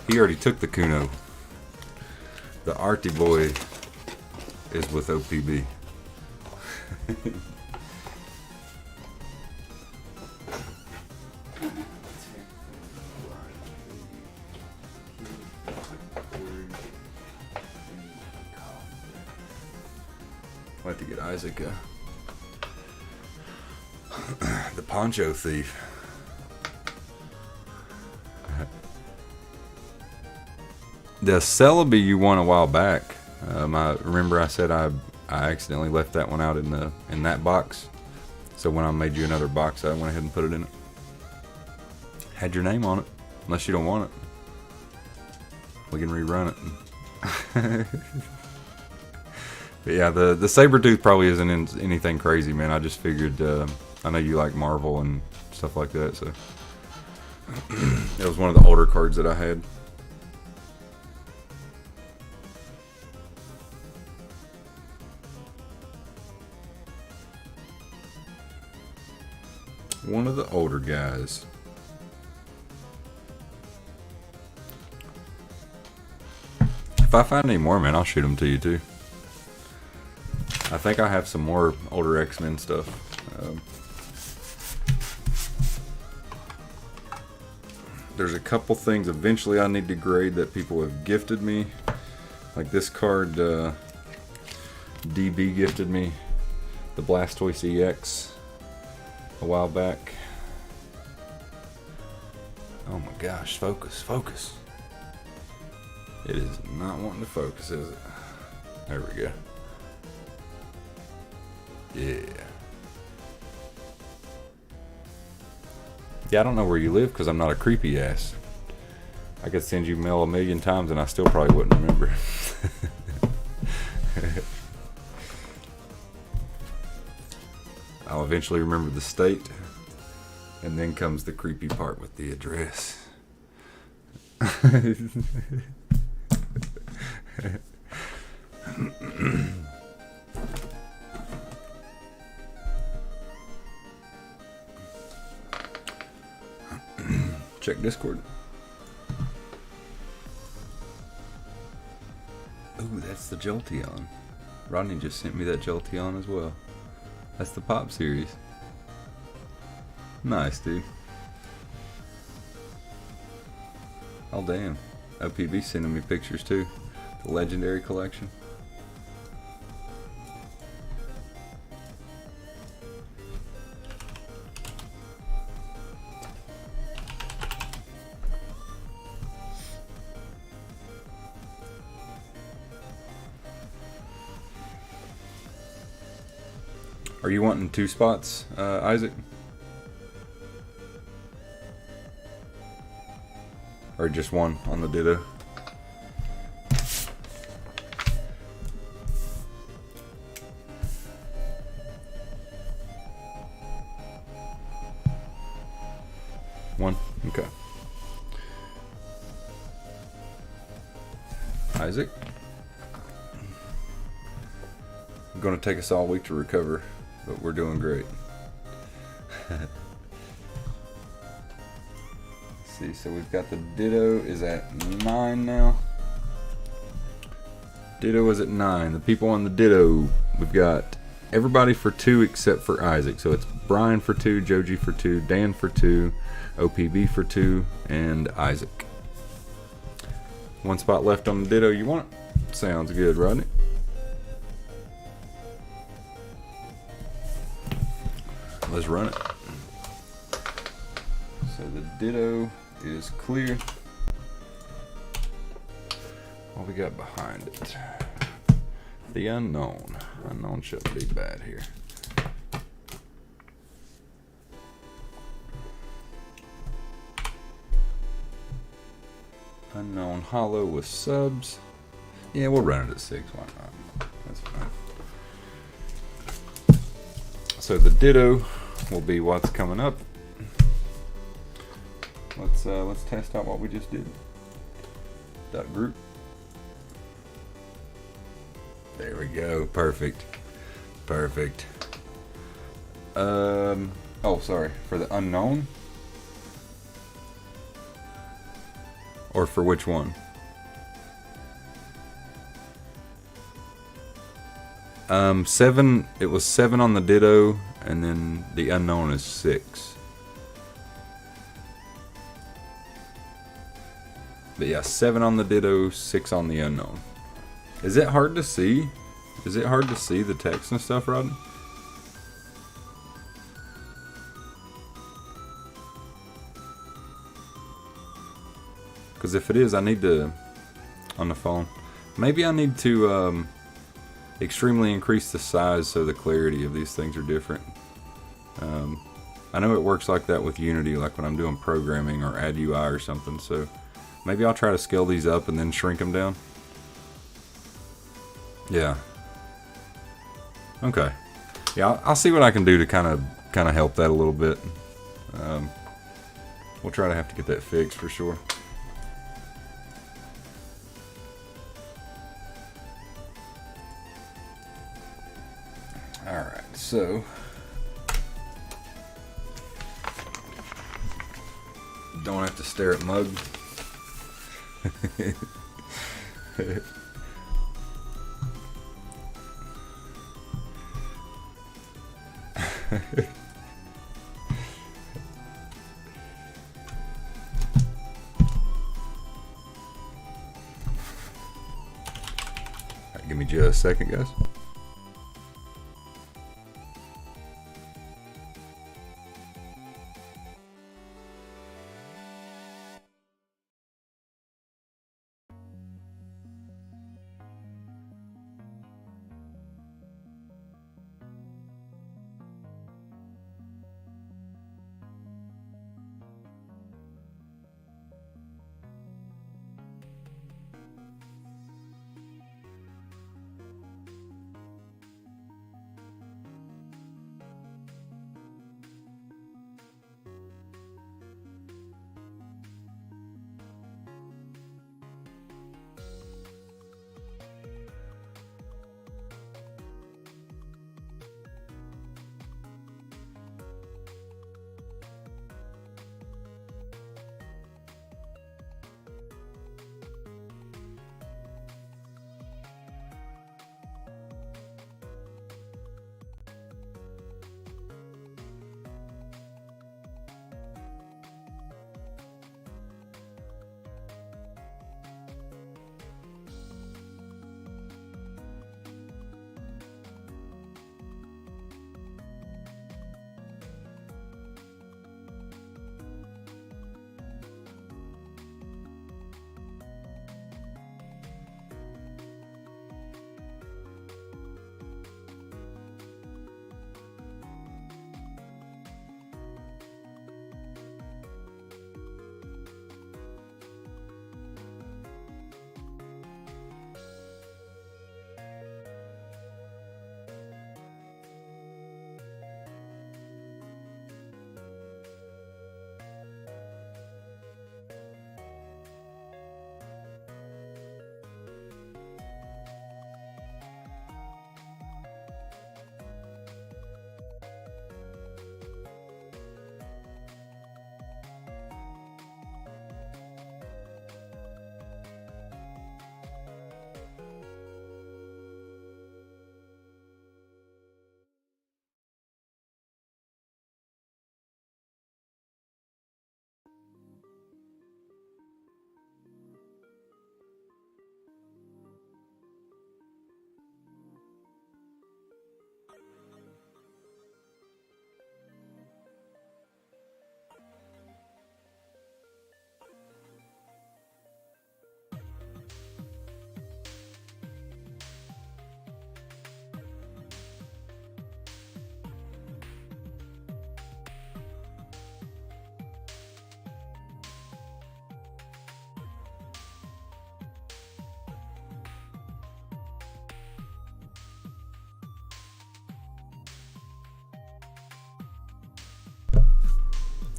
Speaker 1: He already took the Kuno. The Artie boy is with OPB. I'll have to get Isaac the Poncho Thief. The Celebi you won a while back. I remember I said I accidentally left that one out in that box. So when I made you another box, I went ahead and put it in it. Had your name on it, unless you don't want it. We can rerun it. But yeah, the Sabretooth probably isn't anything crazy, man. I just figured, I know you like Marvel and stuff like that, so it was one of the older cards that I had. One of the older guys. If I find any more, man, I'll shoot them to you too. I think I have some more older X-Men stuff. There's a couple things eventually I need to grade that people have gifted me. Like this card, DB gifted me the Blastoise EX a while back. Oh my gosh, focus. It is not wanting to focus, is it? There we go. Yeah. Yeah, I don't know where you live because I'm not a creepy ass. I could send you mail 1,000,000 times and I still probably wouldn't remember. I'll eventually remember the state. And then comes the creepy part with the address. Check Discord. Ooh, that's the Jolteon. Rodney just sent me that Jolteon as well. That's the Pop series. Nice, dude. Oh, damn. OPB sending me pictures too. The Legendary Collection. Are you wanting 2 spots, Isaac? Or just 1 on the Ditto? One? Okay. Isaac? I'm going to take us all week to recover, but we're doing great. See, so we've got the Ditto is at 9 now. Ditto is at 9. The people on the Ditto, we've got everybody for 2 except for Isaac. So it's Brian for 2, Joji for 2, Dan for 2, OPB for 2, and Isaac. 1 spot left on the Ditto. You want it? Sounds good, Rodney. Let's run it. So the Ditto is clear. What we got behind it? The unknown. Unknown shouldn't be bad here. Unknown hollow with subs. Yeah, we'll run it at 6. Why not? That's fine. So the Ditto will be what's coming up. Let's test out what we just did. Dot group. There we go. Perfect. Perfect. Oh, sorry. For the unknown? Or for which one? 7. It was 7 on the Ditto, and then the unknown is 6. But yeah, 7 on the Ditto, 6 on the unknown. Is it hard to see? Is it hard to see the text and stuff, Rodney? Because if it is, I need to, on the phone, maybe I need to extremely increase the size so the clarity of these things are different. I know it works like that with Unity, like when I'm doing programming or add UI or something, so maybe I'll try to scale these up and then shrink them down. Yeah. Okay. Yeah, I'll see what I can do to kind of help that a little bit. We'll try to have to get that fixed for sure. All right, so don't have to stare at Mug. Alright, give me just a second, guys.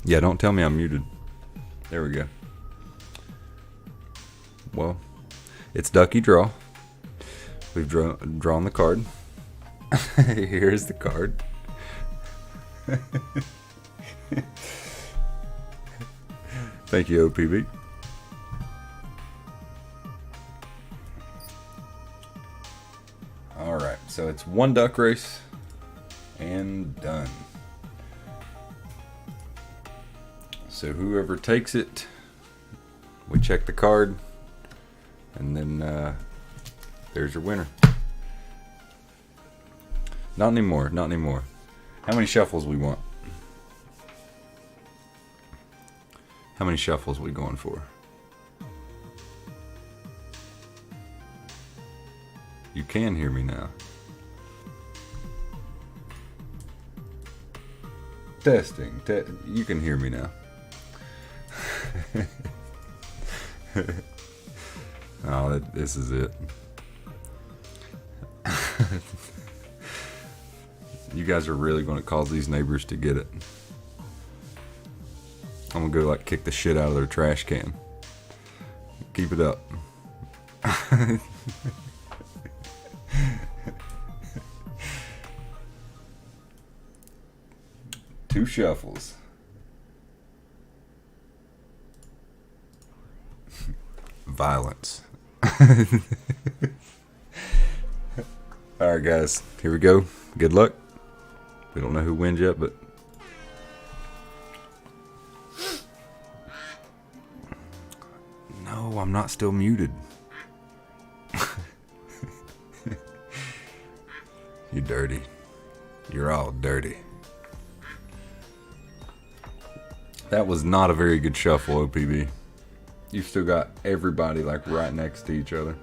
Speaker 1: Yeah, don't tell me I'm muted. There we go. Well, it's Ducky Draw. We've drawn the card. Here's the card. Thank you, OPB. Alright, so it's one duck race and done. So whoever takes it, we check the card, and then there's your winner. Not anymore, not anymore. How many shuffles we want? How many shuffles we going for? You can hear me now. Testing. You can hear me now. Oh, this is it. You guys are really going to cause these neighbors to get it. I'm going to go like kick the shit out of their trash can. Keep it up. Two shuffles. Violence. Alright guys, here we go. Good luck. We don't know who wins yet, but no, I'm not still muted. You dirty. You're all dirty. That was not a very good shuffle, OPB. You've still got everybody like right next to each other.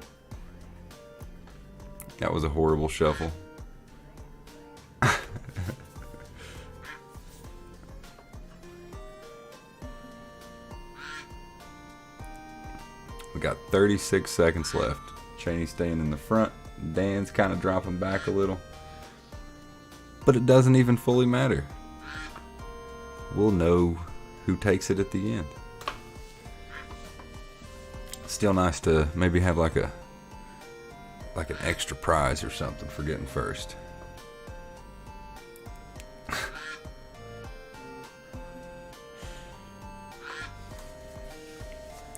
Speaker 1: That was a horrible shuffle. We got 36 seconds left. Cheney's staying in the front. Dan's kind of dropping back a little. But it doesn't even fully matter. We'll know who takes it at the end. Still nice to maybe have like an extra prize or something for getting first.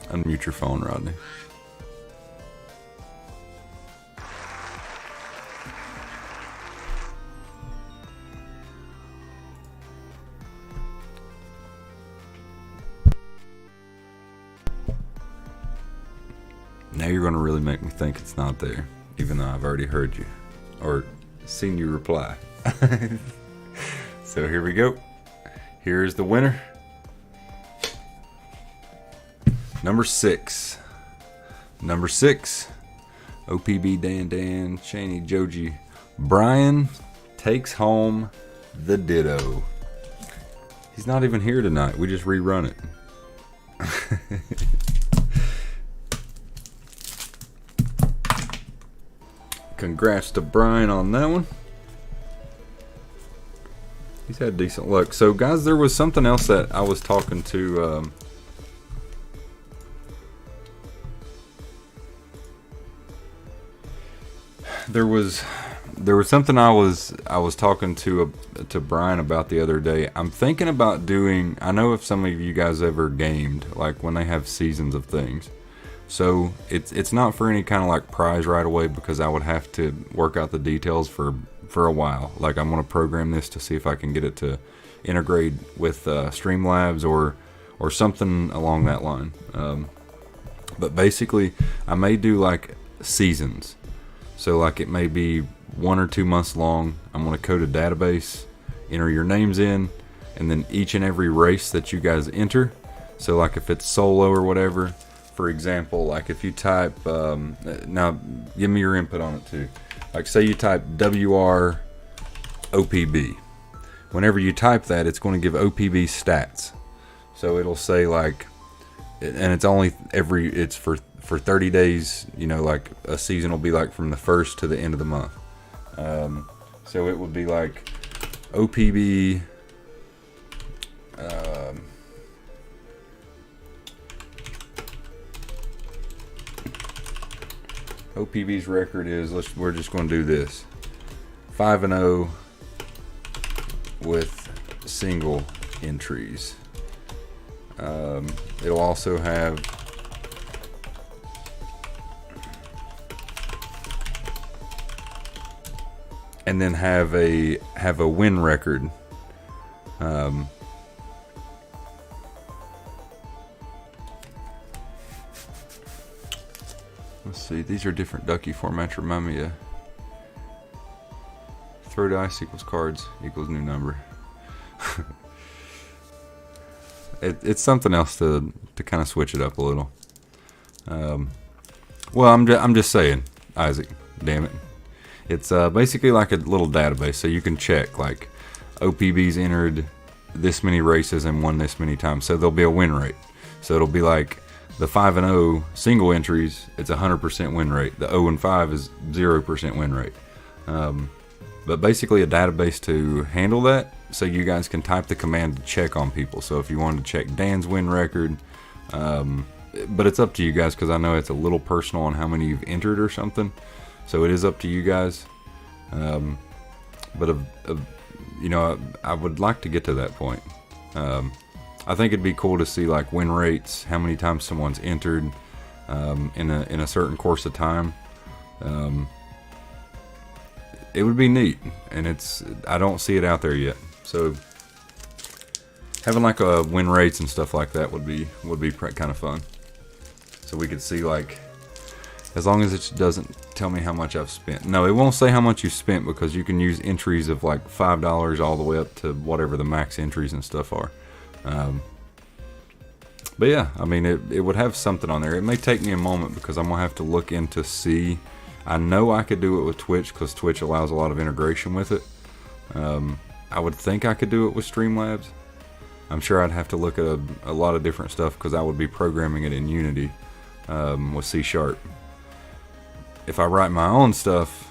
Speaker 1: Unmute your phone, Rodney. Now you're going to really make me think it's not there, even though I've already heard you or seen you reply. So here we go. Here's the winner. Number 6. Number 6. OPB, Dan, Cheney, Joji. Brian takes home the Ditto. He's not even here tonight. We just rerun it. Congrats to Brian on that one. He's had decent luck. So guys, there was something else that I was talking to there was something I was talking to Brian about the other day. I'm thinking about doing, I know if some of you guys ever gamed, like when they have seasons of things. So it's not for any kind of like prize right away, because I would have to work out the details for a while. Like I'm gonna program this to see if I can get it to integrate with Streamlabs or something along that line. But basically, I may do like seasons. So like it may be 1 or 2 months long. I'm gonna code a database, enter your names in, and then each and every race that you guys enter. So like if it's solo or whatever. For example, like if you type, now give me your input on it too. Like say you type WR OPB. Whenever you type that, it's going to give OPB stats. So it'll say like, and it's only it's for 30 days, you know, like a season will be like from the 1st to the end of the month. So it would be like OPB, OPB's record is, we're just going to do this. 5-0 with single entries. It'll also have and then have a win record. Let's see, these are different ducky formats. Remind me of throw dice equals cards equals new number. It's something else to kind of switch it up a little. Well, I'm just saying, Isaac. Damn it. It's basically like a little database, so you can check like OPB's entered this many races and won this many times. So there'll be a win rate. So it'll be like the 5-0 single entries. It's 100% win rate. The 0-5 is 0% win rate. But basically a database to handle that, so you guys can type the command to check on people. So if you wanted to check Dan's win record, but it's up to you guys, because I know it's a little personal on how many you've entered or something. So it is up to you guys. But you know, I would like to get to that point. I think it'd be cool to see like win rates, how many times someone's entered in a certain course of time. It would be neat, and I don't see it out there yet. So having like a win rates and stuff like that would be kind of fun. So we could see, like, as long as it doesn't tell me how much I've spent. No, it won't say how much you spent, because you can use entries of like $5 all the way up to whatever the max entries and stuff are. But yeah, I mean, it would have something on there. It may take me a moment, because I'm gonna have to look in to see. I know I could do it with Twitch, because Twitch allows a lot of integration with it. I would think I could do it with Streamlabs. I'm sure I'd have to look at a lot of different stuff, because I would be programming it in Unity with C#. If I write my own stuff,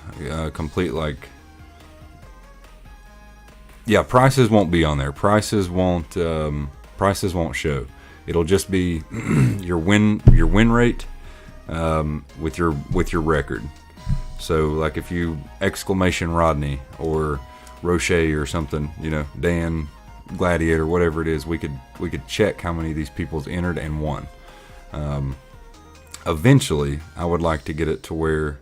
Speaker 1: complete like, yeah, prices won't be on there. Prices won't show. It'll just be your win rate with your record. So like if you exclamation Rodney or Roche or something, you know, Dan, Gladiator, whatever it is, we could check how many of these people's entered and won. Eventually, I would like to get it to where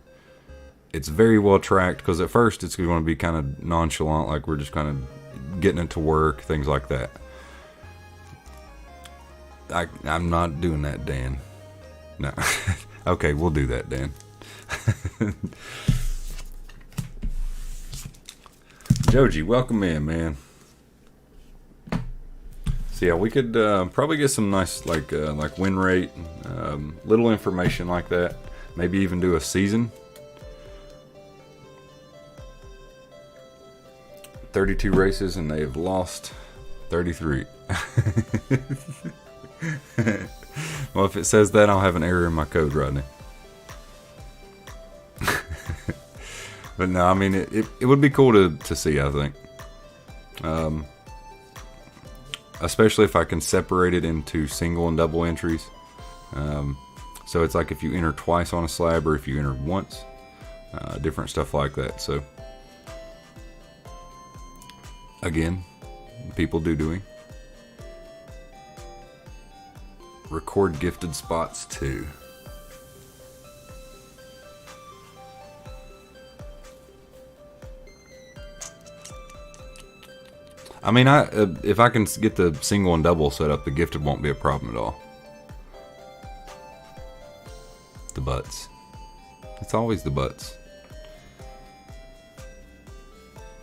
Speaker 1: it's very well tracked, because at first it's going to be kind of nonchalant, like we're just kind of getting it to work, things like that. I'm not doing that, Dan. No. Okay, we'll do that, Dan. Joji, welcome in, man. So yeah, we could probably get some nice like win rate, little information like that. Maybe even do a season. 32 races and they have lost 33. Well, if it says that, I'll have an error in my code, Rodney. But no, I mean, it would be cool to see, I think. Especially if I can separate it into single and double entries. So it's like if you enter twice on a slab, or if you enter once. Different stuff like that. So, again, people doing. Record gifted spots too. I mean, if I can get the single and double set up, the gifted won't be a problem at all. The butts. It's always the butts.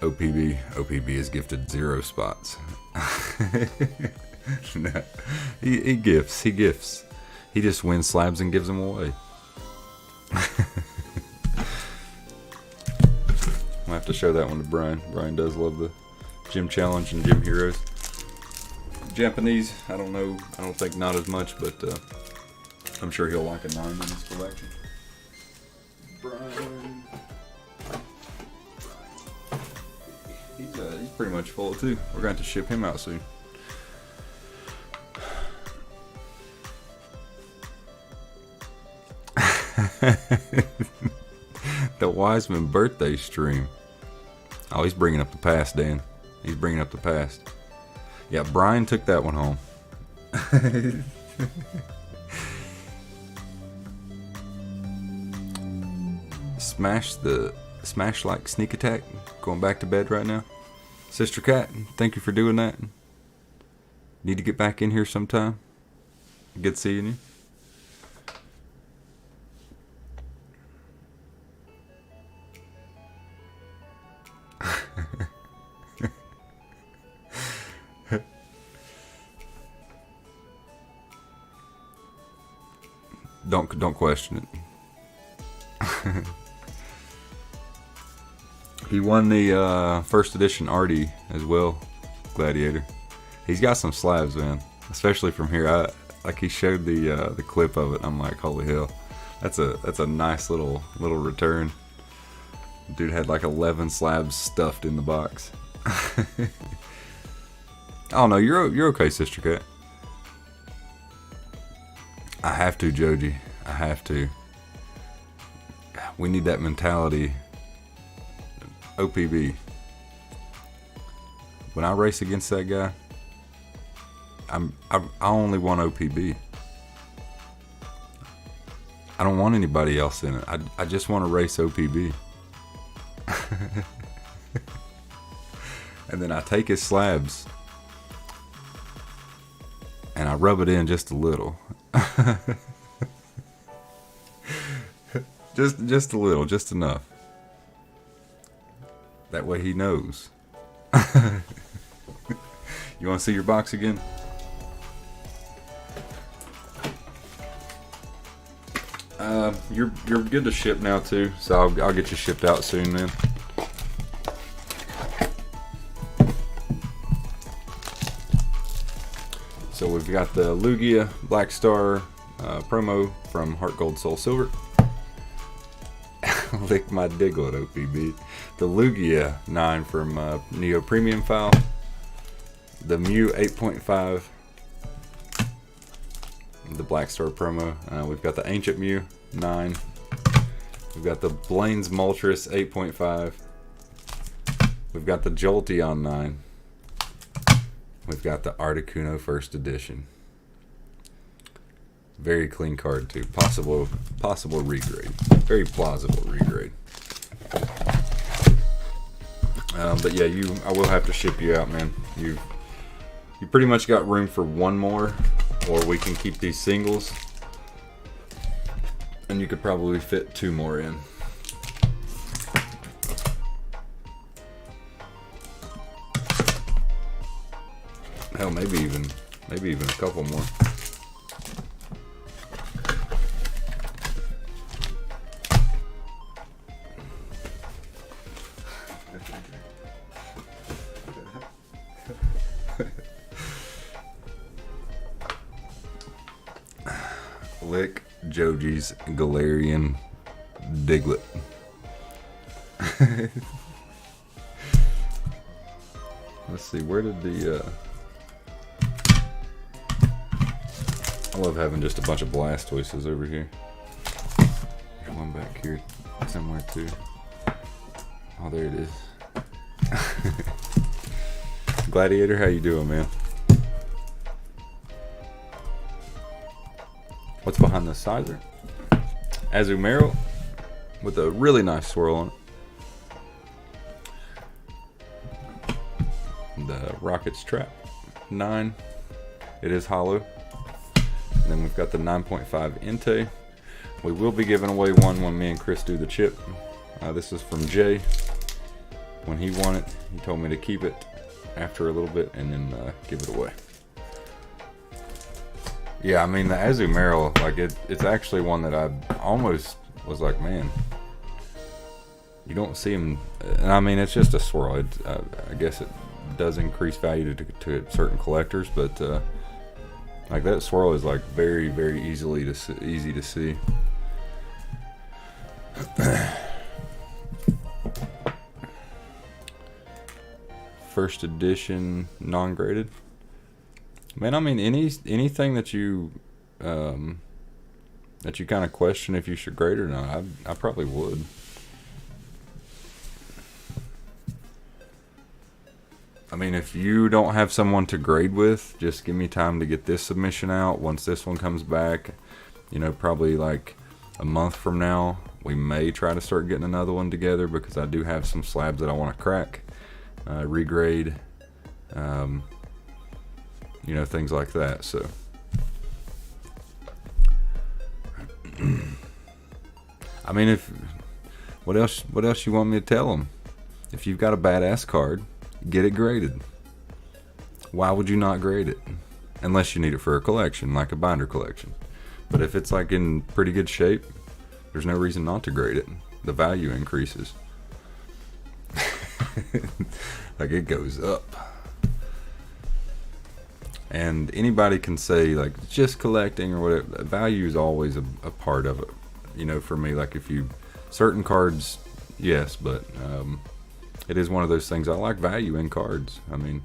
Speaker 1: OPB is gifted 0 spots. No, he gifts. He just wins slabs and gives them away. I'll have to show that one to Brian. Brian does love the Gym Challenge and Gym Heroes. Japanese, I don't know. I don't think not as much, but I'm sure he'll like a 9 in his collection. Brian. He's pretty much full too. We're going to ship him out soon. The Wiseman birthday stream. Oh, he's bringing up the past, Dan. He's bringing up the past. Yeah, Brian took that one home. Smash like sneak attack. Going back to bed right now. Sister Cat, thank you for doing that. Need to get back in here sometime. Good seeing you. Don't question it. He won the first edition Artie as well, Gladiator. He's got some slabs, man. Especially from here. Like he showed the clip of it. I'm like, holy hell, that's a nice little return. Dude had like 11 slabs stuffed in the box. Oh no, you're okay, Sister Cat. I have to, Joji. I have to. We need that mentality. OPB. When I race against that guy, I only want OPB. I don't want anybody else in it. I just want to race OPB. And then I take his slabs and I rub it in just a little. just a little, just enough. That way he knows. You want to see your box again? You're good to ship now too, so I'll get you shipped out soon, man. So we've got the Lugia Black Star promo from Heart Gold Soul Silver. Lick my Diglett, OPB. The Lugia 9 from Neo Premium file. The Mew 8.5. The Black Star promo. We've got the Ancient Mew 9. We've got the Blaine's Moltres 8.5. We've got the Jolteon 9. We've got the Articuno First Edition. Very clean card too. Possible regrade. Very plausible regrade. But yeah, I will have to ship you out, man. You pretty much got room for one more, or we can keep these singles, and you could probably fit 2 more in. Hell, maybe even a couple more. Lick Joji's Galarian Diglett. Let's see, where did the I love having just a bunch of Blastoises over here. There's one back here somewhere too. Oh, there it is. Gladiator, how you doing, man? What's behind the sizer? Azumarill with a really nice swirl on it. The Rocket's Trap 9. It is hollow. And then we've got the 9.5 Entei. We will be giving away one when me and Chris do the chip. This is from Jay. When he won it, he told me to keep it after a little bit and then give it away. Yeah, I mean, the Azumarill, like it's actually one that I almost was like, man, you don't see him. And I mean, it's just a swirl. I guess it does increase value to certain collectors, but like that swirl is like very, very easy to see. First edition non-graded. Man, I mean anything that you that you kind of question if you should grade or not, I probably would. I mean, if you don't have someone to grade with, just give me time to get this submission out. Once this one comes back, you know, probably like a month from now, we may try to start getting another one together, because I do have some slabs that I want to crack, regrade, you know, things like that. So I mean, if what else you want me to tell them? If you've got a badass card, get it graded. Why would you not grade it? Unless you need it for a collection, like a binder collection. But if it's like in pretty good shape, there's no reason not to grade it. The value increases. Like, it goes up. And anybody can say, like, just collecting or whatever. Value is always a part of it. You know, for me, like, if you, certain cards, yes, but it is one of those things. I like value in cards. I mean,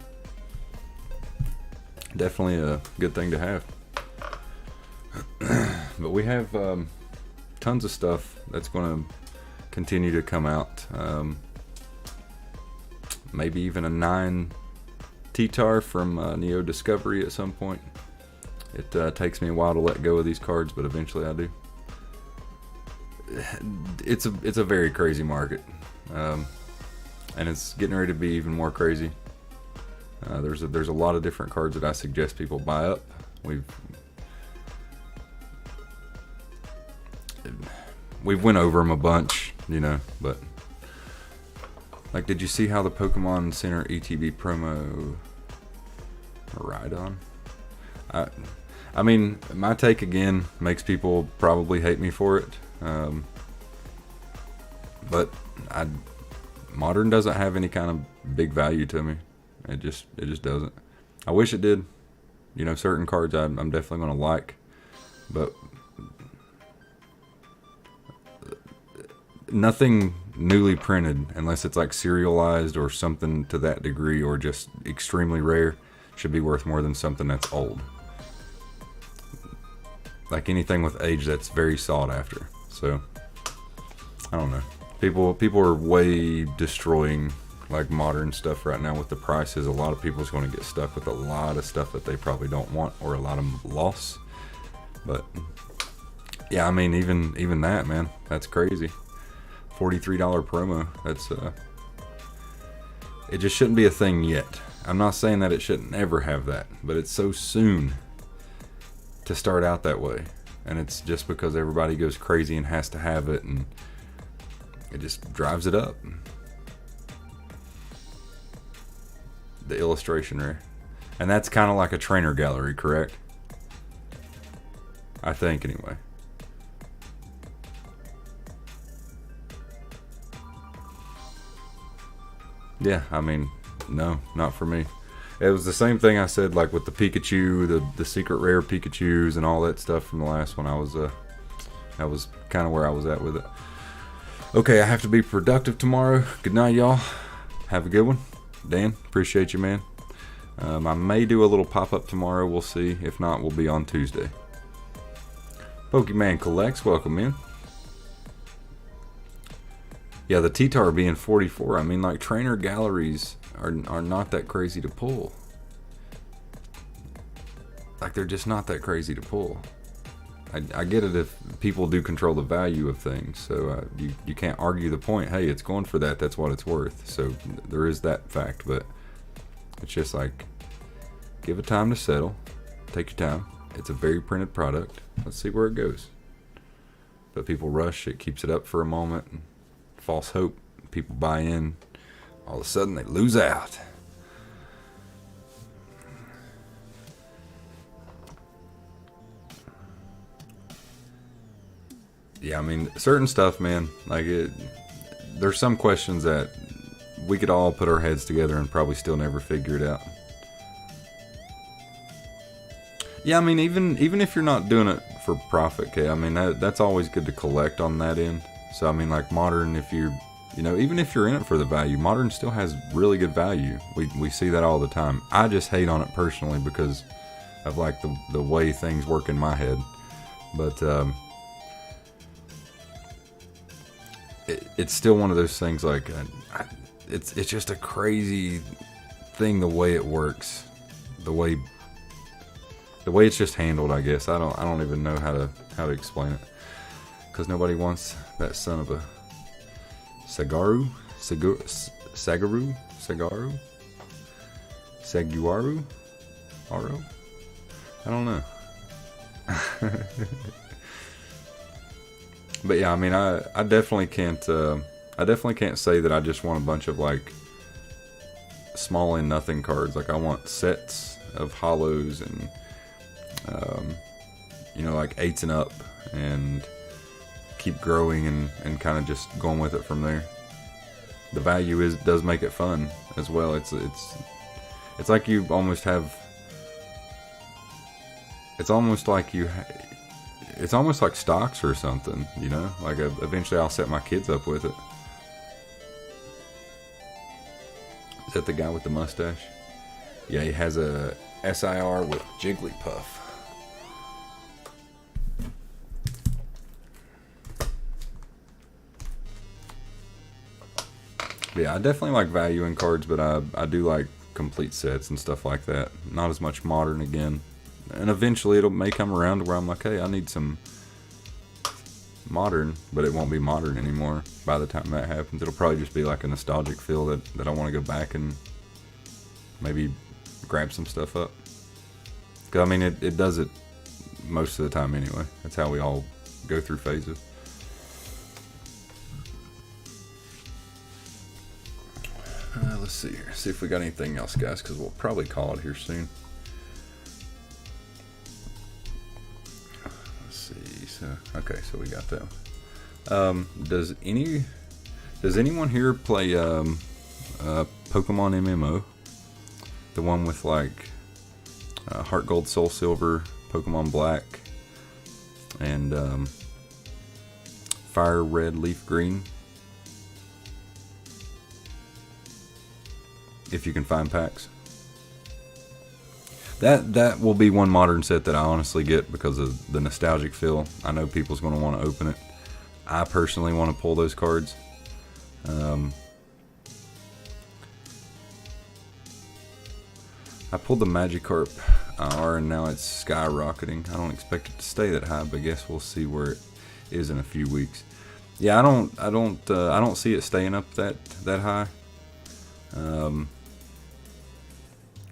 Speaker 1: definitely a good thing to have. But we have tons of stuff that's going to continue to come out. Maybe even a 9 T-Tar from Neo Discovery at some point. It takes me a while to let go of these cards, but eventually I do. It's a very crazy market, and it's getting ready to be even more crazy. There's a lot of different cards that I suggest people buy up. We've went over them a bunch, you know, but like, did you see how the Pokemon Center ETB promo Rhydon? I mean, my take again makes people probably hate me for it, but Modern doesn't have any kind of big value to me. It just doesn't. I wish it did. You know, certain cards I'm definitely gonna like, but nothing newly printed, unless it's like serialized or something to that degree, or just extremely rare, should be worth more than something that's old. Like anything with age that's very sought after. So I don't know. People are way destroying like modern stuff right now with the prices. A lot of people's going to get stuck with a lot of stuff that they probably don't want, or a lot of loss. But yeah, I mean, even that, man, that's crazy. $43 promo. That's it just shouldn't be a thing yet. I'm not saying that it shouldn't ever have that, but it's so soon to start out that way, and it's just because everybody goes crazy and has to have it, and it just drives it up. The illustration there, and that's kind of like a trainer gallery, correct? I think, anyway. Yeah, I mean, no, not for me. It was the same thing I said, like with the Pikachu, the secret rare Pikachus and all that stuff from the last one. That was kind of where I was at with it. Okay, I have to be productive tomorrow. Good night, y'all. Have a good one. Dan, appreciate you, man. I may do a little pop-up tomorrow. We'll see. If not, we'll be on Tuesday. Pokemon Collects, welcome in. Yeah, the T-Tar being 44. I mean, like, trainer galleries are not that crazy to pull. Like, they're just not that crazy to pull. I get it if people do control the value of things, so you can't argue the point. Hey, it's going for that. That's what it's worth. So there is that fact, but it's just like, give it time to settle. Take your time. It's a very printed product. Let's see where it goes. But people rush. It keeps it up for a moment. False hope. People buy in. All of a sudden, they lose out. Yeah, I mean, certain stuff, man, like there's some questions that we could all put our heads together and probably still never figure it out. Yeah, I mean, even if you're not doing it for profit, okay, I mean, that's always good to collect on that end. So, I mean, like Modern, if you're, you know, even if you're in it for the value, Modern still has really good value. We see that all the time. I just hate on it personally because of like the way things work in my head. But it's still one of those things like it's just a crazy thing the way it works, the way it's just handled. I guess I don't even know how to explain it, because nobody wants that son of a Sagaru. Aro? I don't know. But yeah, I mean, I definitely can't say that I just want a bunch of like small and nothing cards. Like I want sets of hollows and like 8s and up, and keep growing and kind of just going with it from there. The value does make it fun as well. It's like you almost have. It's almost like it's almost like stocks or something, you know? Like eventually I'll set my kids up with it. Is that the guy with the mustache? Yeah, he has a SIR with Jigglypuff. Yeah, I definitely like value in cards, but I do like complete sets and stuff like that. Not as much modern again. And eventually it may come around to where I'm like, hey, I need some modern, but it won't be modern anymore by the time that happens. It'll probably just be like a nostalgic feel that I want to go back and maybe grab some stuff up. Because, I mean, it does it most of the time anyway. That's how we all go through phases. Let's see here. See if we got anything else, guys, because we'll probably call it here soon. Okay, so we got that one. Does anyone here play Pokemon MMO? The one with like Heart Gold, Soul Silver, Pokemon Black, and Fire Red, Leaf Green. If you can find packs. That will be one modern set that I honestly get because of the nostalgic feel. I know people's going to want to open it. I personally want to pull those cards. I pulled the Magikarp R, and now it's skyrocketing. I don't expect it to stay that high, but I guess we'll see where it is in a few weeks. Yeah, I don't see it staying up that high.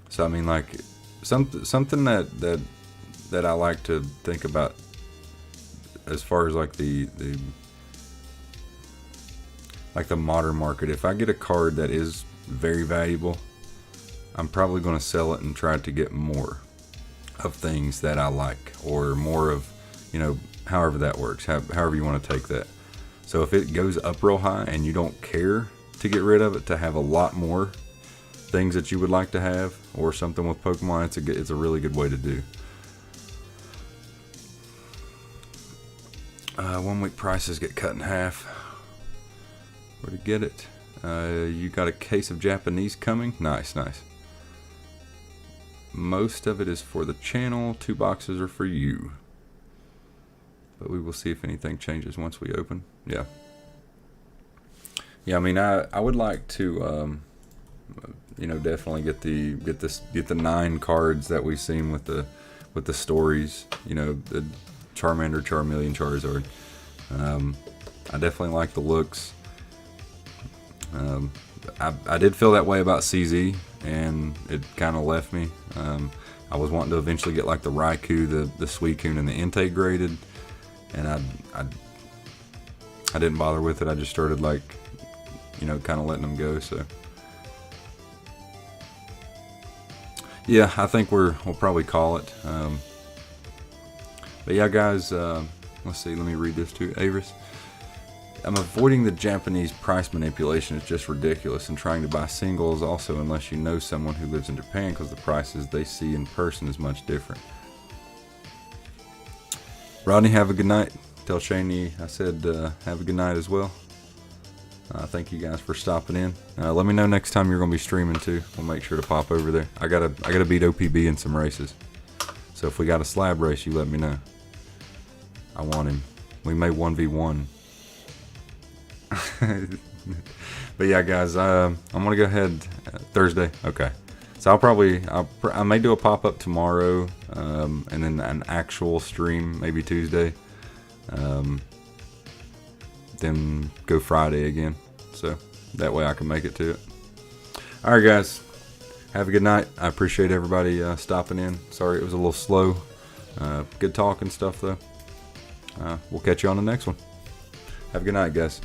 Speaker 1: So I mean, like. Something that I like to think about as far as like the modern market. If I get a card that is very valuable, I'm probably going to sell it and try to get more of things that I like, or more of, however that works, however you want to take that. So if it goes up real high and you don't care to get rid of it, to have a lot more things that you would like to have, or something with Pokemon, it's a really good way to do. 1 week prices get cut in half. Where to get it? You got a case of Japanese coming? Nice. Most of it is for the channel. 2 boxes are for you. But we will see if anything changes once we open. Yeah. I mean, I would like to definitely get the 9 cards that we've seen with the stories. The Charmander, Charmeleon, Charizard. I definitely like the looks. I did feel that way about CZ, and it kind of left me. I was wanting to eventually get like the Raikou, the Suicune, and the Entei graded, and I didn't bother with it. I just started like, kind of letting them go. So. Yeah, I think we'll probably call it. But yeah, guys, let's see. Let me read this to Avis. I'm avoiding the Japanese price manipulation. It's just ridiculous. And trying to buy singles also, unless you know someone who lives in Japan, because the prices they see in person is much different. Rodney, have a good night. Tell Shaney I said have a good night as well. Thank you guys for stopping in. Let me know next time you're going to be streaming too. We'll make sure to pop over there. I gotta beat OPB in some races. So if we got a slab race, you let me know. I want him. We may 1v1. But yeah, guys, I'm gonna go ahead Thursday. Okay, so I may do a pop up tomorrow, and then an actual stream maybe Tuesday, then go Friday again. So that way I can make it to it. All right, guys, have a good night. I appreciate everybody stopping in. Sorry it was a little slow. Good talk and stuff though. We'll catch you on the next one. Have a good night, guys.